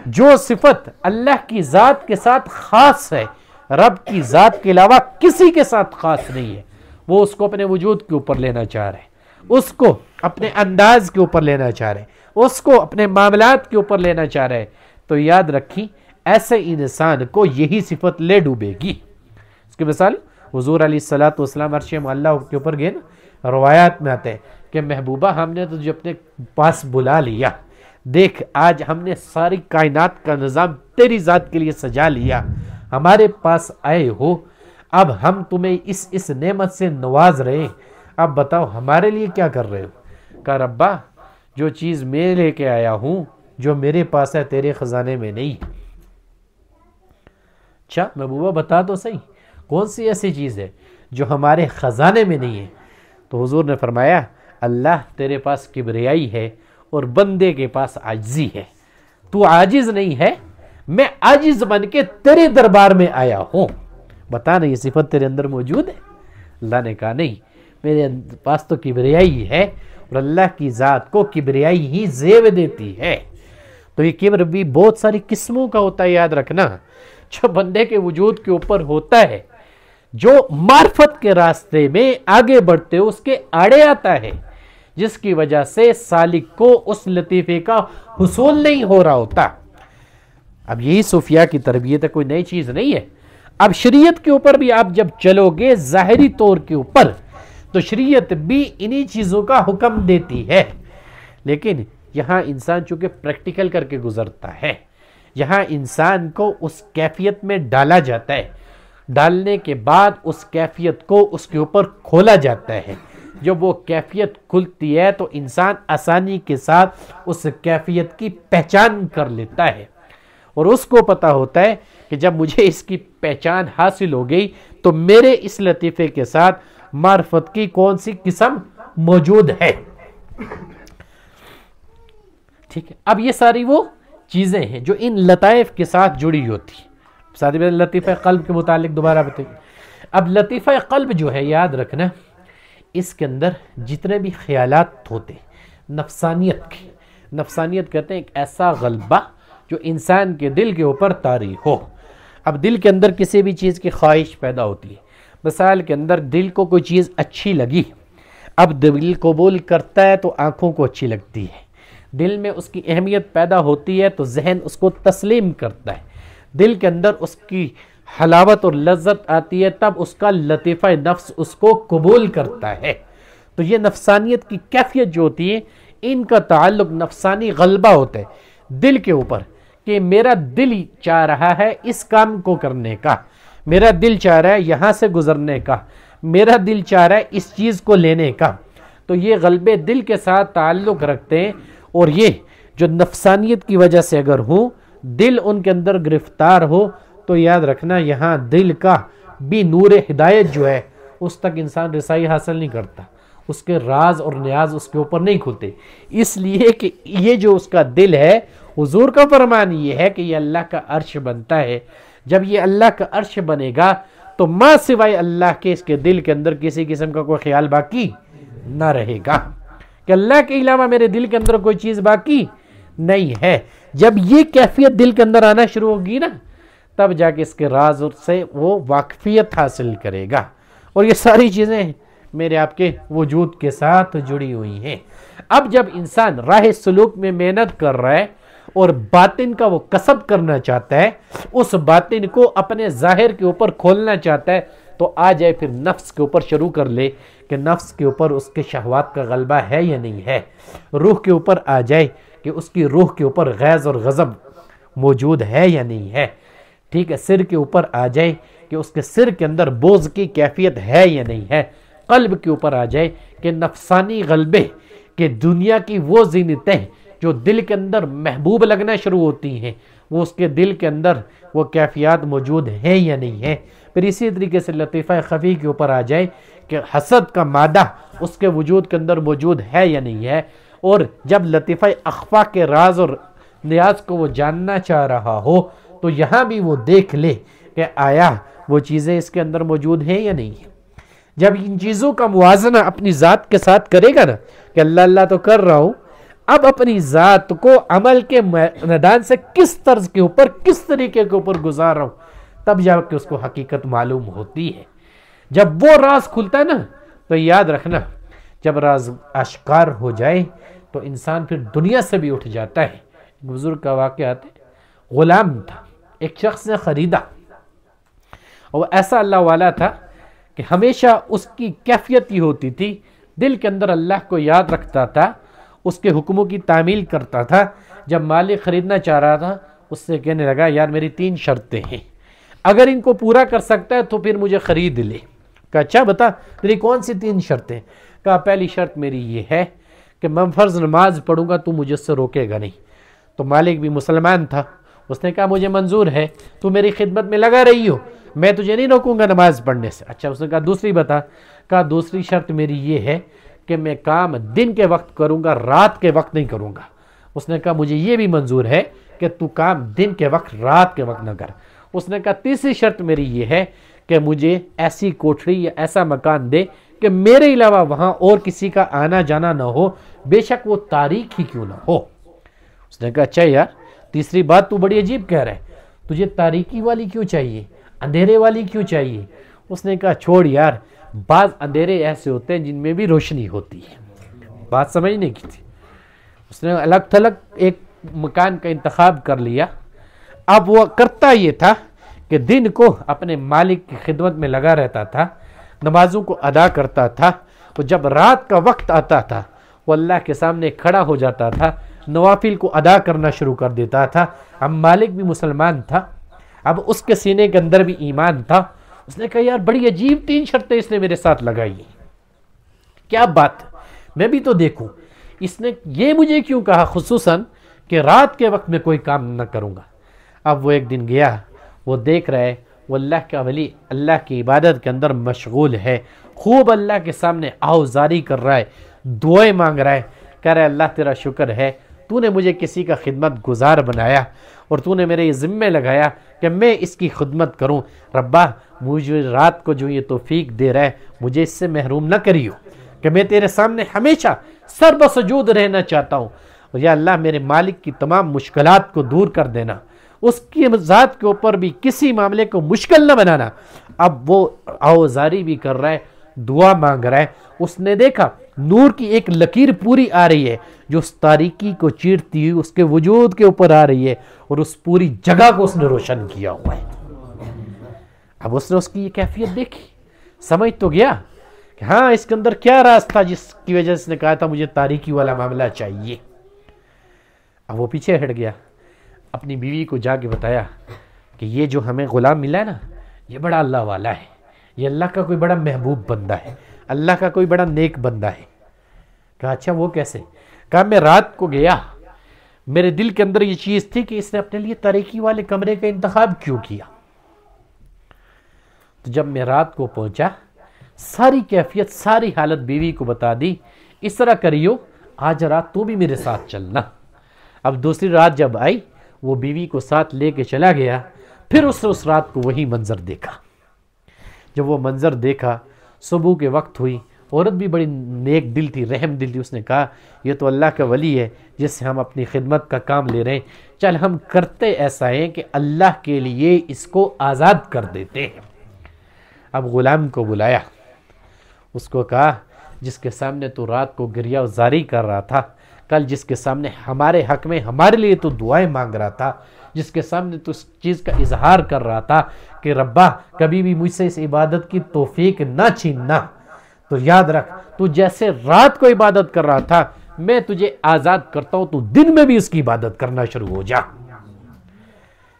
جو صفت اللہ کی ذات کے ساتھ خاص ہے، رب کی ذات کے علاوہ کسی کے ساتھ خاص نہیں ہے، وہ اس کو اپنے وجود کے اوپر لینا چاہ رہے، اس کو اپنے انداز کے اوپر لینا چاہ رہے، اس کو اپنے معاملات کے اوپر لینا چاہ رہے، تو یاد رکھیں ایسے انسان کو یہی صفت لے ڈوبے گی۔ اس کی مثال حضور علیہ السلام عرش معلیٰ کے اوپر گئے نا، روایات میں آتے ہیں کہ محبوبہ ہم نے تجھے اپنے پاس بلا لیا، دیکھ آج ہم نے ساری کائنات کا نظام تیری ذات کے لیے سجا لیا، ہمارے پاس آئے ہو، اب ہم تمہیں اس نعمت سے نواز رہے ہیں، اب بتاؤ ہمارے لیے کیا کر رہے ہو؟ کہا ربا جو چیز میں لے کے آیا ہوں، جو میرے پاس ہے تیرے خزانے میں نہیں۔ اچھا محبوبہ بتا تو صحیح کون سی ایسی چیز ہے جو ہمارے خزانے میں نہیں ہے؟ تو حضور نے فرمایا اللہ تیرے پاس کبریائی ہے اور بندے کے پاس عاجزی ہے، تو عاجز نہیں ہے، میں عاجز بن کے تیرے دربار میں آیا ہوں، بتا نا یہ صفت تیرے اندر موجود ہے؟ اللہ نے کہا نہیں، میرے پاس تو کبریائی ہے، اور اللہ کی ذات کو کبریائی ہی زیب دیتی ہے۔ تو یہ کبر بھی بہت ساری قسموں کا ہوتا ہے، یاد رکھنا، جو بندے کے وجود کے اوپر ہوتا ہے، جو معرفت کے راستے میں آگے بڑھتے ہو اس کے آڑے آتا ہے، جس کی وجہ سے سالک کو اس لطیفے کا حصول نہیں ہو رہا ہوتا۔ اب یہی صوفیاء کی تربیت ہے، کوئی نئی چیز نہیں ہے۔ اب شریعت کے اوپر بھی آپ جب چلو گے ظاہری طور کے اوپر، تو شریعت بھی انہی چیزوں کا حکم دیتی ہے، لیکن یہاں انسان چونکہ پریکٹیکل کر کے گزرتا ہے، یہاں انسان کو اس کیفیت میں ڈالا جاتا ہے، ڈالنے کے بعد اس کیفیت کو اس کے اوپر کھولا جاتا ہے۔ جب وہ کیفیت کھلتی ہے تو انسان آسانی کے ساتھ اس کیفیت کی پہچان کر لیتا ہے، اور اس کو پتا ہوتا ہے کہ جب مجھے اس کی پہچان حاصل ہو گئی تو میرے اس لطیفے کے ساتھ معرفت کی کون سی قسم موجود ہے۔ ٹھیک ہے، اب یہ ساری وہ چیزیں ہیں جو ان لطائف کے ساتھ جڑی ہوتی ہیں۔ ساتھ میں لطیفہ قلب کے متعلق دوبارہ بتائیں۔ اب لطیفہ قلب جو ہے، یاد رکھنا، اس کے اندر جتنے بھی خیالات ہوتے ہیں نفسانیت کے، نفسانیت کہتے ہیں ایک ایسا غلبہ جو انسان کے دل کے اوپر طاری ہو۔ اب دل کے اندر کسی بھی چیز کی خواہش پیدا ہوتی ہے، مثال کے اندر دل کو کوئی چیز اچھی لگی، اب دل قبول کرتا ہے تو آنکھوں کو اچھی لگتی ہے، دل میں اس کی اہمیت پیدا ہوتی ہے تو ذہن اس کو تسلیم کرتا ہے، دل کے اندر اس کی حلاوت اور لذت آتی ہے تب اس کا لطیفہ نفس اس کو قبول کرتا ہے۔ تو یہ نفسانیت کی کیفیت جو ہوتی ہے، ان کا تعلق نفسانی غلبہ ہوتا ہے دل کے اوپر، کہ میرا دل چاہ رہا ہے اس کام کو کرنے کا، میرا دل چاہ رہا ہے یہاں سے گزرنے کا، میرا دل چاہ رہا ہے اس چیز کو لینے کا۔ تو یہ غلبے دل کے ساتھ تعلق رکھتے ہیں، اور یہ جو نفسانیت کی وجہ سے اگر ہوں، دل ان کے اندر گرفتار ہو، تو یاد رکھنا یہاں دل کا بھی نور ہدایت جو ہے اس تک انسان رسائی حاصل نہیں کرتا، اس کے راز اور نیاز اس کے اوپر نہیں کھلتے، اس لیے کہ یہ جو اس کا دل ہے، حضور کا فرمان یہ ہے کہ یہ اللہ کا عرش بنتا ہے۔ جب یہ اللہ کا عرش بنے گا تو ماں سوائے اللہ کے اس کے دل کے اندر کسی قسم کا کوئی خیال باقی نہ رہے گا، کہ اللہ کے علاوہ میرے دل کے اندر کوئی چیز باقی نہیں ہے۔ جب یہ کیفیت دل کے اندر آنا شروع ہوگی نا، تب جا کے اس کے راز سے وہ واقفیت حاصل کرے گا، اور یہ ساری چیزیں میرے آپ کے وجود کے ساتھ جڑی ہوئی ہیں۔ اب جب انسان راہ سلوک میں محنت کر رہا ہے اور باطن کا وہ کسب کرنا چاہتا ہے، اس باطن کو اپنے ظاہر کے اوپر کھولنا چاہتا ہے، تو آ جائے پھر نفس کے اوپر شروع کر لے کہ نفس کے اوپر اس کے شہوات کا غلبہ ہے یا نہیں ہے، روح کے اوپر آ جائے کہ اس کی روح کے اوپر غیظ اور غضب موجود ہے یا نہیں ہے، ٹھیک ہے، سر کے اوپر آ جائے کہ اس کے سر کے اندر بوجھ کی کیفیت ہے یا نہیں ہے، قلب کے اوپر آ جائے کہ نفسانی غلبے کہ دنیا کی وہ زینتیں جو دل کے اندر محبوب لگنا شروع ہوتی ہیں، وہ اس کے دل کے اندر وہ کیفیات موجود ہیں یا نہیں ہیں۔ پھر اسی طریقے سے لطیفہ خفی کے اوپر آ جائے کہ حسد کا مادہ اس کے وجود کے اندر موجود ہے یا نہیں ہے، اور جب لطیفہ اخفا کے راز اور نیاز کو وہ جاننا چاہ رہا ہو تو یہاں بھی وہ دیکھ لے کہ آیا وہ چیزیں اس کے اندر موجود ہیں یا نہیں ہیں۔ جب ان چیزوں کا موازنہ اپنی ذات کے ساتھ کرے گا نا، کہ اللہ اللہ تو کر رہا ہوں، اب اپنی ذات کو عمل کے میدان سے کس طرز کے اوپر، کس طریقے کے اوپر گزار رہا ہوں، تب جا کے اس کو حقیقت معلوم ہوتی ہے۔ جب وہ راز کھلتا ہے نا، تو یاد رکھنا جب راز آشکار ہو جائے تو انسان پھر دنیا سے بھی اٹھ جاتا ہے۔ بزرگ کا واقعہ ہے، غلام تھا، ایک شخص نے خریدا، اور ایسا اللہ والا تھا کہ ہمیشہ اس کی کیفیت یہ ہوتی تھی، دل کے اندر اللہ کو یاد رکھتا تھا، اس کے حکموں کی تعمیل کرتا تھا۔ جب مالک خریدنا چاہ رہا تھا، اس سے کہنے لگا یار میری 3 شرطیں ہیں، اگر ان کو پورا کر سکتا ہے تو پھر مجھے خرید لے۔ کہا اچھا بتا تیری کون سی 3 شرطیں؟ کہا پہلی شرط میری یہ ہے کہ میں فرض نماز پڑھوں گا تو مجھے اس سے روکے گا نہیں۔ تو مالک بھی مسلمان تھا، اس نے کہا مجھے منظور ہے، تو میری خدمت میں لگا رہی ہو، میں تجھے نہیں روکوں گا نماز پڑھنے سے۔ اچھا، اس نے کہا دوسری بتا۔ کہا دوسری شرط میری یہ ہے کہ میں کام دن کے وقت کروں گا، رات کے وقت نہیں کروں گا۔ اس نے کہا مجھے یہ بھی منظور ہے کہ تو کام دن کے وقت رات کے وقت نہ کر۔ اس نے کہا تیسری شرط میری یہ ہے کہ مجھے ایسی کوٹھری یا ایسا مکان دے کہ میرے علاوہ وہاں اور کسی کا آنا جانا نہ ہو، بے شک وہ تاریک ہی کیوں نہ ہو۔ اس نے کہا اچھا یار تیسری بات تو بڑی عجیب کہہ رہا ہے، تجھے تاریکی والی کیوں چاہیے، اندھیرے والی کیوں چاہیے؟ اس نے کہا چھوڑ یار، بعض اندھیرے ایسے ہوتے ہیں جن میں بھی روشنی ہوتی ہے، بات سمجھنے کی تھی۔ اس نے الگ تھلگ ایک مکان کا انتخاب کر لیا۔ اب وہ کرتا یہ تھا کہ دن کو اپنے مالک کی خدمت میں لگا رہتا تھا، نمازوں کو ادا کرتا تھا، اور جب رات کا وقت آتا تھا وہ اللہ کے سامنے کھڑا ہو جاتا تھا، نوافل کو ادا کرنا شروع کر دیتا تھا. اب مالک بھی مسلمان تھا, اب اس کے سینے کے اندر بھی ایمان تھا. اس نے کہا یار بڑی عجیب 3 شرطیں اس نے میرے ساتھ لگائی ہیں, کیا بات, میں بھی تو دیکھوں اس نے یہ مجھے کیوں کہا, خصوصاً کہ رات کے وقت میں کوئی کام نہ کروں گا. اب وہ ایک دن گیا, وہ دیکھ رہا ہے وہ اللہ کا ولی اللہ کی عبادت کے اندر مشغول ہے, خوب اللہ کے سامنے آوزاری کر رہا ہے, دعائیں مانگ رہا ہے, کہہ رہا ہے اللہ تیرا شکر ہے, تو نے مجھے کسی کا خدمت گزار بنایا اور تو نے میرے یہ ذمہ لگایا کہ میں اس کی خدمت کروں. ربا مجھے رات کو جو یہ توفیق دے رہا ہے مجھے اس سے محروم نہ کریو, کہ میں تیرے سامنے ہمیشہ سر بسجود رہنا چاہتا ہوں. اور یا اللہ میرے مالک کی تمام مشکلات کو دور کر دینا, اس کی ذات کے اوپر بھی کسی معاملے کو مشکل نہ بنانا. اب وہ آوزاری بھی کر رہا ہے, دعا مانگ رہا ہے. اس نے دیکھا نور کی ایک لکیر پوری آ رہی ہے جو اس تاریکی کو چیرتی ہوئی اس کے وجود کے اوپر آ رہی ہے, اور اس پوری جگہ کو اس نے روشن کیا ہوا ہے. اب اس نے اس کی یہ کیفیت دیکھی, سمجھ تو گیا کہ ہاں اس کے اندر کیا راز تھا جس کی وجہ سے اس نے کہا تھا مجھے تاریکی والا معاملہ چاہیے. اب وہ پیچھے ہٹ گیا, اپنی بیوی کو جا کے بتایا کہ یہ جو ہمیں غلام ملا ہے نا, یہ بڑا اللہ والا ہے, یہ اللہ کا کوئی بڑا محبوب بندہ ہے, اللہ کا کوئی بڑا نیک بندہ ہے. کہا اچھا وہ کیسے؟ کہا میں رات کو گیا, میرے دل کے اندر یہ چیز تھی کہ اس نے اپنے لیے تاریکی والے کمرے کا انتخاب کیوں کیا. تو جب میں رات کو پہنچا, ساری کیفیت ساری حالت بیوی کو بتا دی, اس طرح کریو آج رات تو بھی میرے ساتھ چلنا. اب دوسری رات جب آئی, وہ بیوی کو ساتھ لے کے چلا گیا. پھر اس رات کو وہی منظر دیکھا. جب وہ منظر دیکھا, صبح کے وقت ہوئی, عورت بھی بڑی نیک دل تھی, رحم دل تھی. اس نے کہا یہ تو اللہ کا ولی ہے جس سے ہم اپنی خدمت کا کام لے رہے ہیں, چل ہم کرتے ایسا ہے کہ اللہ کے لیے اس کو آزاد کر دیتے ہیں. اب غلام کو بلایا, اس کو کہا جس کے سامنے تو رات کو گریہ زاری کر رہا تھا, کل جس کے سامنے ہمارے حق میں ہمارے لیے تو دعائیں مانگ رہا تھا, جس کے سامنے تو اس چیز کا اظہار کر رہا تھا کہ ربا کبھی بھی مجھ سے اس عبادت کی توفیق نہ چھیننا, تو یاد رکھ تو جیسے رات کو عبادت کر رہا تھا میں تجھے آزاد کرتا ہوں, تو دن میں بھی اس کی عبادت کرنا شروع ہو جا.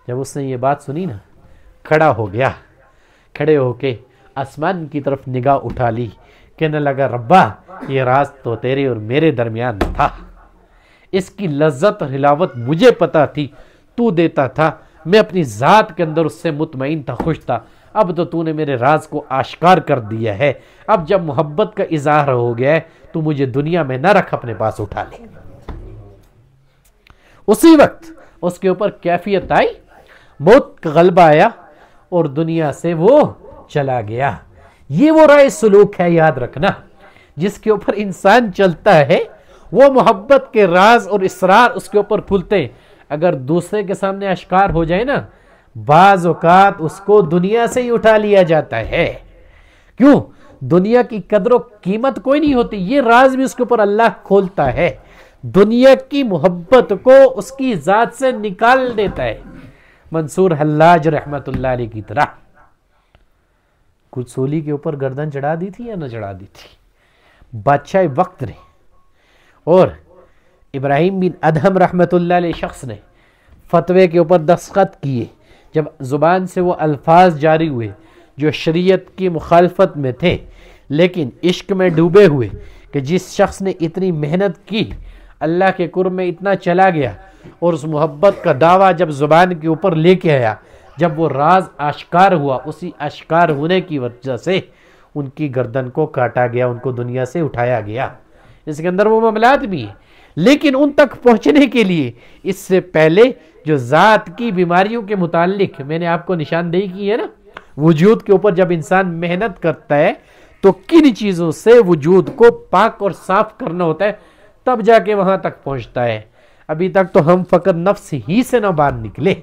جب اس نے یہ بات سنی نا, کھڑا ہو گیا, کھڑے ہو کے آسمان کی طرف نگاہ اٹھا لی, کہنے لگا ربا یہ راز تو تیرے اور میرے درمیان تھا, اس کی لذت اور حلاوت مجھے پتا تھی, تو دیتا تھا, میں اپنی ذات کے اندر اس سے مطمئن تھا, خوش تھا. اب تو نے میرے راز کو آشکار کر دیا ہے, اب جب محبت کا اظہار ہو گیا ہے تو مجھے دنیا میں نہ رکھ, اپنے پاس اٹھا لے. اسی وقت اس کے اوپر کیفیت آئی, موت کا غلبہ آیا اور دنیا سے وہ چلا گیا. یہ وہ رائے سلوک ہے, یاد رکھنا, جس کے اوپر انسان چلتا ہے وہ محبت کے راز اور اسرار اس کے اوپر کھلتے ہیں. اگر دوسرے کے سامنے اشکار ہو جائے نا, بعض اوقات اس کو دنیا سے ہی اٹھا لیا جاتا ہے. کیوں؟ دنیا کی قدر و قیمت کوئی نہیں ہوتی, یہ راز بھی اس کے اوپر اللہ کھولتا ہے, دنیا کی محبت کو اس کی ذات سے نکال دیتا ہے. منصور حلاج رحمت اللہ علیہ کی طرح کچھ سولی کے اوپر گردن چڑھا دی تھی یا نہ چڑھا دی تھی بادشاہ وقت نے, اور ابراہیم بن ادہم رحمت اللہ علیہ شخص نے فتوے کے اوپر دستخط کیے. جب زبان سے وہ الفاظ جاری ہوئے جو شریعت کی مخالفت میں تھے لیکن عشق میں ڈوبے ہوئے, کہ جس شخص نے اتنی محنت کی, اللہ کے قرب میں اتنا چلا گیا, اور اس محبت کا دعویٰ جب زبان کے اوپر لے کے آیا, جب وہ راز آشکار ہوا, اسی آشکار ہونے کی وجہ سے ان کی گردن کو کاٹا گیا, ان کو دنیا سے اٹھایا گیا. اس کے اندر وہ معاملات بھی ہیں, لیکن ان تک پہنچنے کے لیے اس سے پہلے جو ذات کی بیماریوں کے متعلق میں نے آپ کو نشاندہی کی ہے نا, وجود کے اوپر جب انسان محنت کرتا ہے تو کن چیزوں سے وجود کو پاک اور صاف کرنا ہوتا ہے, تب جا کے وہاں تک پہنچتا ہے. ابھی تک تو ہم فقط نفس ہی سے نہ باہر نکلے,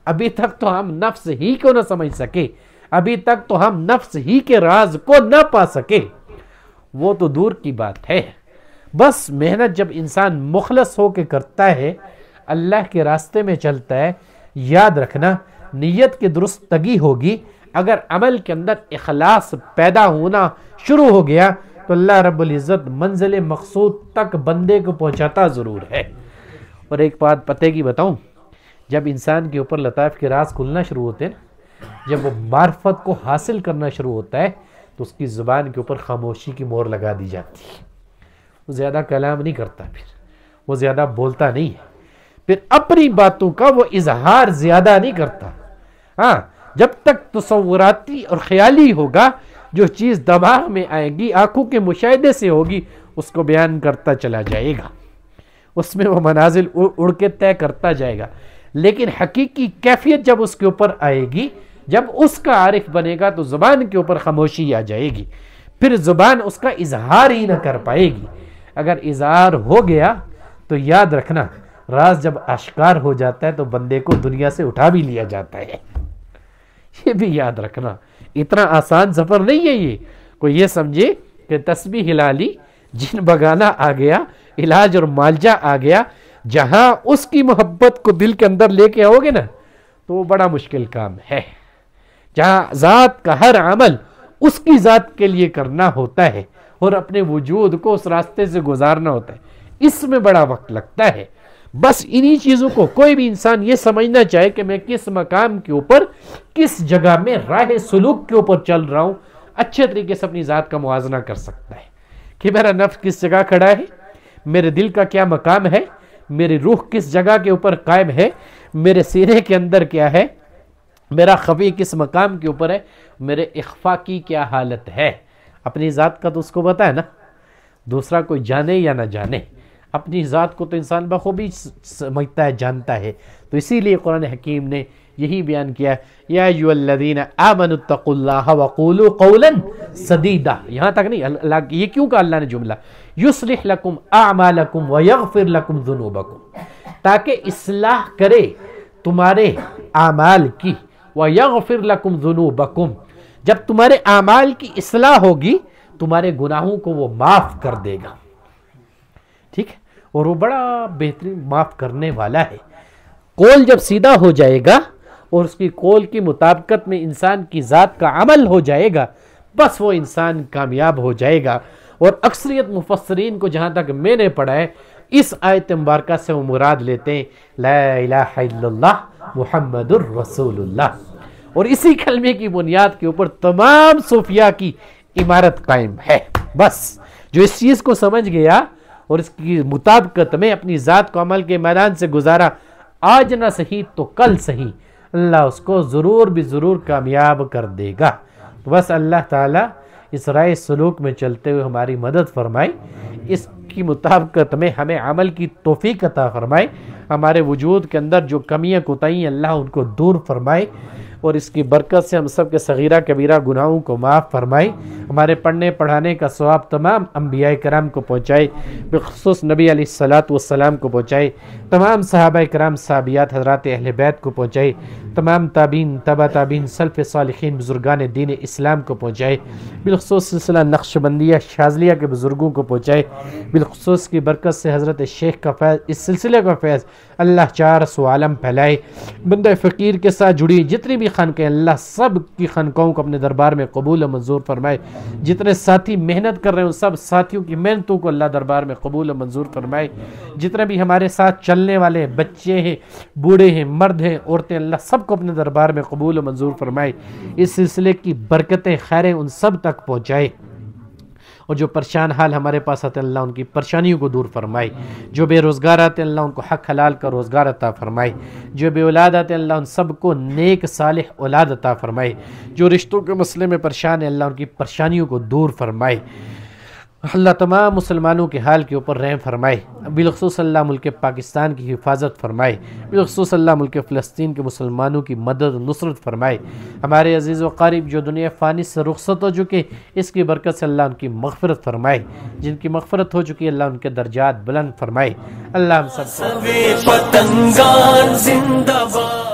ابھی تک تو ہم نفس ہی کو نہ سمجھ سکے, ابھی تک تو ہم نفس ہی کے راز کو نہ پا سکے. وہ تو دور کی بات ہے. بس محنت جب انسان مخلص ہو کے کرتا ہے, اللہ کے راستے میں چلتا ہے, یاد رکھنا نیت کی درست تگی ہوگی. اگر عمل کے اندر اخلاص پیدا ہونا شروع ہو گیا تو اللہ رب العزت منزل مقصود تک بندے کو پہنچاتا ضرور ہے. اور ایک بات پتے کی بتاؤں، جب انسان کے اوپر لطائف کے راز کھلنا شروع ہوتے ہیں، جب وہ معرفت کو حاصل کرنا شروع ہوتا ہے، تو اس کی زبان کے اوپر خاموشی کی مہر لگا دی جاتی ہے. وہ زیادہ کلام نہیں کرتا، پھر وہ زیادہ بولتا نہیں ہے، پھر اپنی باتوں کا وہ اظہار زیادہ نہیں کرتا. ہاں، جب تک تصوراتی اور خیالی ہوگا، جو چیز دماغ میں آئے گی، آنکھوں کے مشاہدے سے ہوگی، اس کو بیان کرتا چلا جائے گا، اس میں وہ منازل اڑ کے طے کرتا جائے گا. لیکن حقیقی کیفیت جب اس کے اوپر آئے گی، جب اس کا عارف بنے گا، تو زبان کے اوپر خاموشی آ جائے گی، پھر زبان اس کا اظہار ہی نہ کر پائے گی. اگر اظہار ہو گیا تو یاد رکھنا، راز جب آشکار ہو جاتا ہے تو بندے کو دنیا سے اٹھا بھی لیا جاتا ہے. یہ بھی یاد رکھنا، اتنا آسان سفر نہیں ہے یہ. کوئی یہ سمجھے کہ تسبیح ہلا لی، جن بگانا آ گیا، علاج اور معالجہ آ گیا، جہاں اس کی محبت کو دل کے اندر لے کے آؤ گے نا، تو وہ بڑا مشکل کام ہے. جہاں ذات کا ہر عمل اس کی ذات کے لیے کرنا ہوتا ہے اور اپنے وجود کو اس راستے سے گزارنا ہوتا ہے، اس میں بڑا وقت لگتا ہے. بس انہی چیزوں کو کوئی بھی انسان یہ سمجھنا چاہے کہ میں کس مقام کے اوپر، کس جگہ میں راہ سلوک کے اوپر چل رہا ہوں، اچھے طریقے سے اپنی ذات کا موازنہ کر سکتا ہے کہ میرا نفس کس جگہ کھڑا ہے، میرے دل کا کیا مقام ہے، میری روح کس جگہ کے اوپر قائم ہے، میرے سینے کے اندر کیا ہے، میرا خفی کس مقام کے اوپر ہے، میرے اخفا کی کیا حالت ہے. اپنی ذات کا تو اس کو پتا ہے نا، دوسرا کوئی جانے یا نہ جانے، اپنی ذات کو تو انسان بخوبی سمجھتا ہے، جانتا ہے. تو اسی لیے قرآن حکیم نے یہی بیان کیا، یا ایھا الذین آمنوا اتقوا اللہ وقولوا قولا سدیدا. یہاں تک نہیں، اللہ یہ کیوں کہا اللہ نے جملہ، یصلح لکم اعمالکم ویغفر لکم ذنوبکم، تاکہ اصلاح کرے تمہارے اعمال کی، ویغفر لکم ذنوبکم، جب تمہارے اعمال کی اصلاح ہوگی تمہارے گناہوں کو وہ معاف کر دے گا. ٹھیک ہے، اور وہ بڑا بہترین معاف کرنے والا ہے. قول جب سیدھا ہو جائے گا اور اس کی قول کی مطابقت میں انسان کی ذات کا عمل ہو جائے گا، بس وہ انسان کامیاب ہو جائے گا. اور اکثریت مفسرین کو جہاں تک میں نے پڑھا ہے، اس آیت مبارکہ سے وہ مراد لیتے ہیں لا الہ الا اللہ محمد الرسول اللہ. اور اسی کلمے کی بنیاد کے اوپر تمام صوفیاء کی عمارت قائم ہے. بس جو اس چیز کو سمجھ گیا اور اس کی مطابقت میں اپنی ذات کو عمل کے میدان سے گزارا، آج نہ صحیح تو کل صحیح، اللہ اس کو ضرور بھی ضرور کامیاب کر دے گا. تو بس اللہ تعالیٰ اس رائے سلوک میں چلتے ہوئے ہماری مدد فرمائے، اس کی مطابقت میں ہمیں عمل کی توفیق عطا فرمائے، ہمارے وجود کے اندر جو کمیاں کوتاہیاں اللہ ان کو دور فرمائے، اور اس کی برکت سے ہم سب کے صغیرہ کبیرہ گناہوں کو معاف فرمائے. ہمارے پڑھنے پڑھانے کا ثواب تمام انبیاء کرام کو پہنچائے، بخصوص نبی علیہ الصلاۃ والسلام کو پہنچائے، تمام صحابہ کرام صحابیات حضرات اہل بیت کو پہنچائے، تمام تابعین تبع تابعین سلف صالحین بزرگان دین اسلام کو پہنچائے، بالخصوص سلسلہ نقشبندیہ شاذلیہ کے بزرگوں کو پہنچائے. بالخصوص کی برکت سے حضرت شیخ کا فیض، اس سلسلے کا فیض اللہ 400 عالم پھیلائے. بندہ فقیر کے ساتھ جڑی جتنی بھی خانقاہیں، اللہ سب کی خانقاہوں کو اپنے دربار میں قبول و منظور فرمائے. جتنے ساتھی محنت کر رہے ہیں ان سب ساتھیوں کی محنتوں کو اللہ دربار میں قبول و منظور فرمائے. جتنے بھی ہمارے ساتھ چلنے والے بچے ہیں، بوڑھے ہیں، مرد ہیں، عورتیں، اللہ سب کو اپنے دربار میں قبول و منظور فرمائے. اس سلسلے کی برکتیں، خیریں ان سب تک پہنچائے. اور جو پریشان حال ہمارے پاس آتے ہیں اللہ ان کی پریشانیوں کو دور فرمائے. جو بے روزگار آتے ہیں اللہ ان کو حق حلال کا روزگار عطا فرمائے. جو بے اولاد آتے ہیں اللہ ان سب کو نیک صالح اولاد عطا فرمائے. جو رشتوں کے مسئلے میں پریشان ہیں اللہ ان کی پریشانیوں کو دور فرمائے. اللہ تمام مسلمانوں کے حال کے اوپر رحم فرمائے. بالخصوص اللہ ملک پاکستان کی حفاظت فرمائے. بالخصوص اللہ ملک فلسطین کے مسلمانوں کی مدد نصرت فرمائے. ہمارے عزیز و قریب جو دنیا فانی سے رخصت ہو چکے، اس کی برکت سے اللہ ان کی مغفرت فرمائے. جن کی مغفرت ہو چکی اللہ ان کے درجات بلند فرمائے. اللہ ہم سب پتنگان زندہ باد.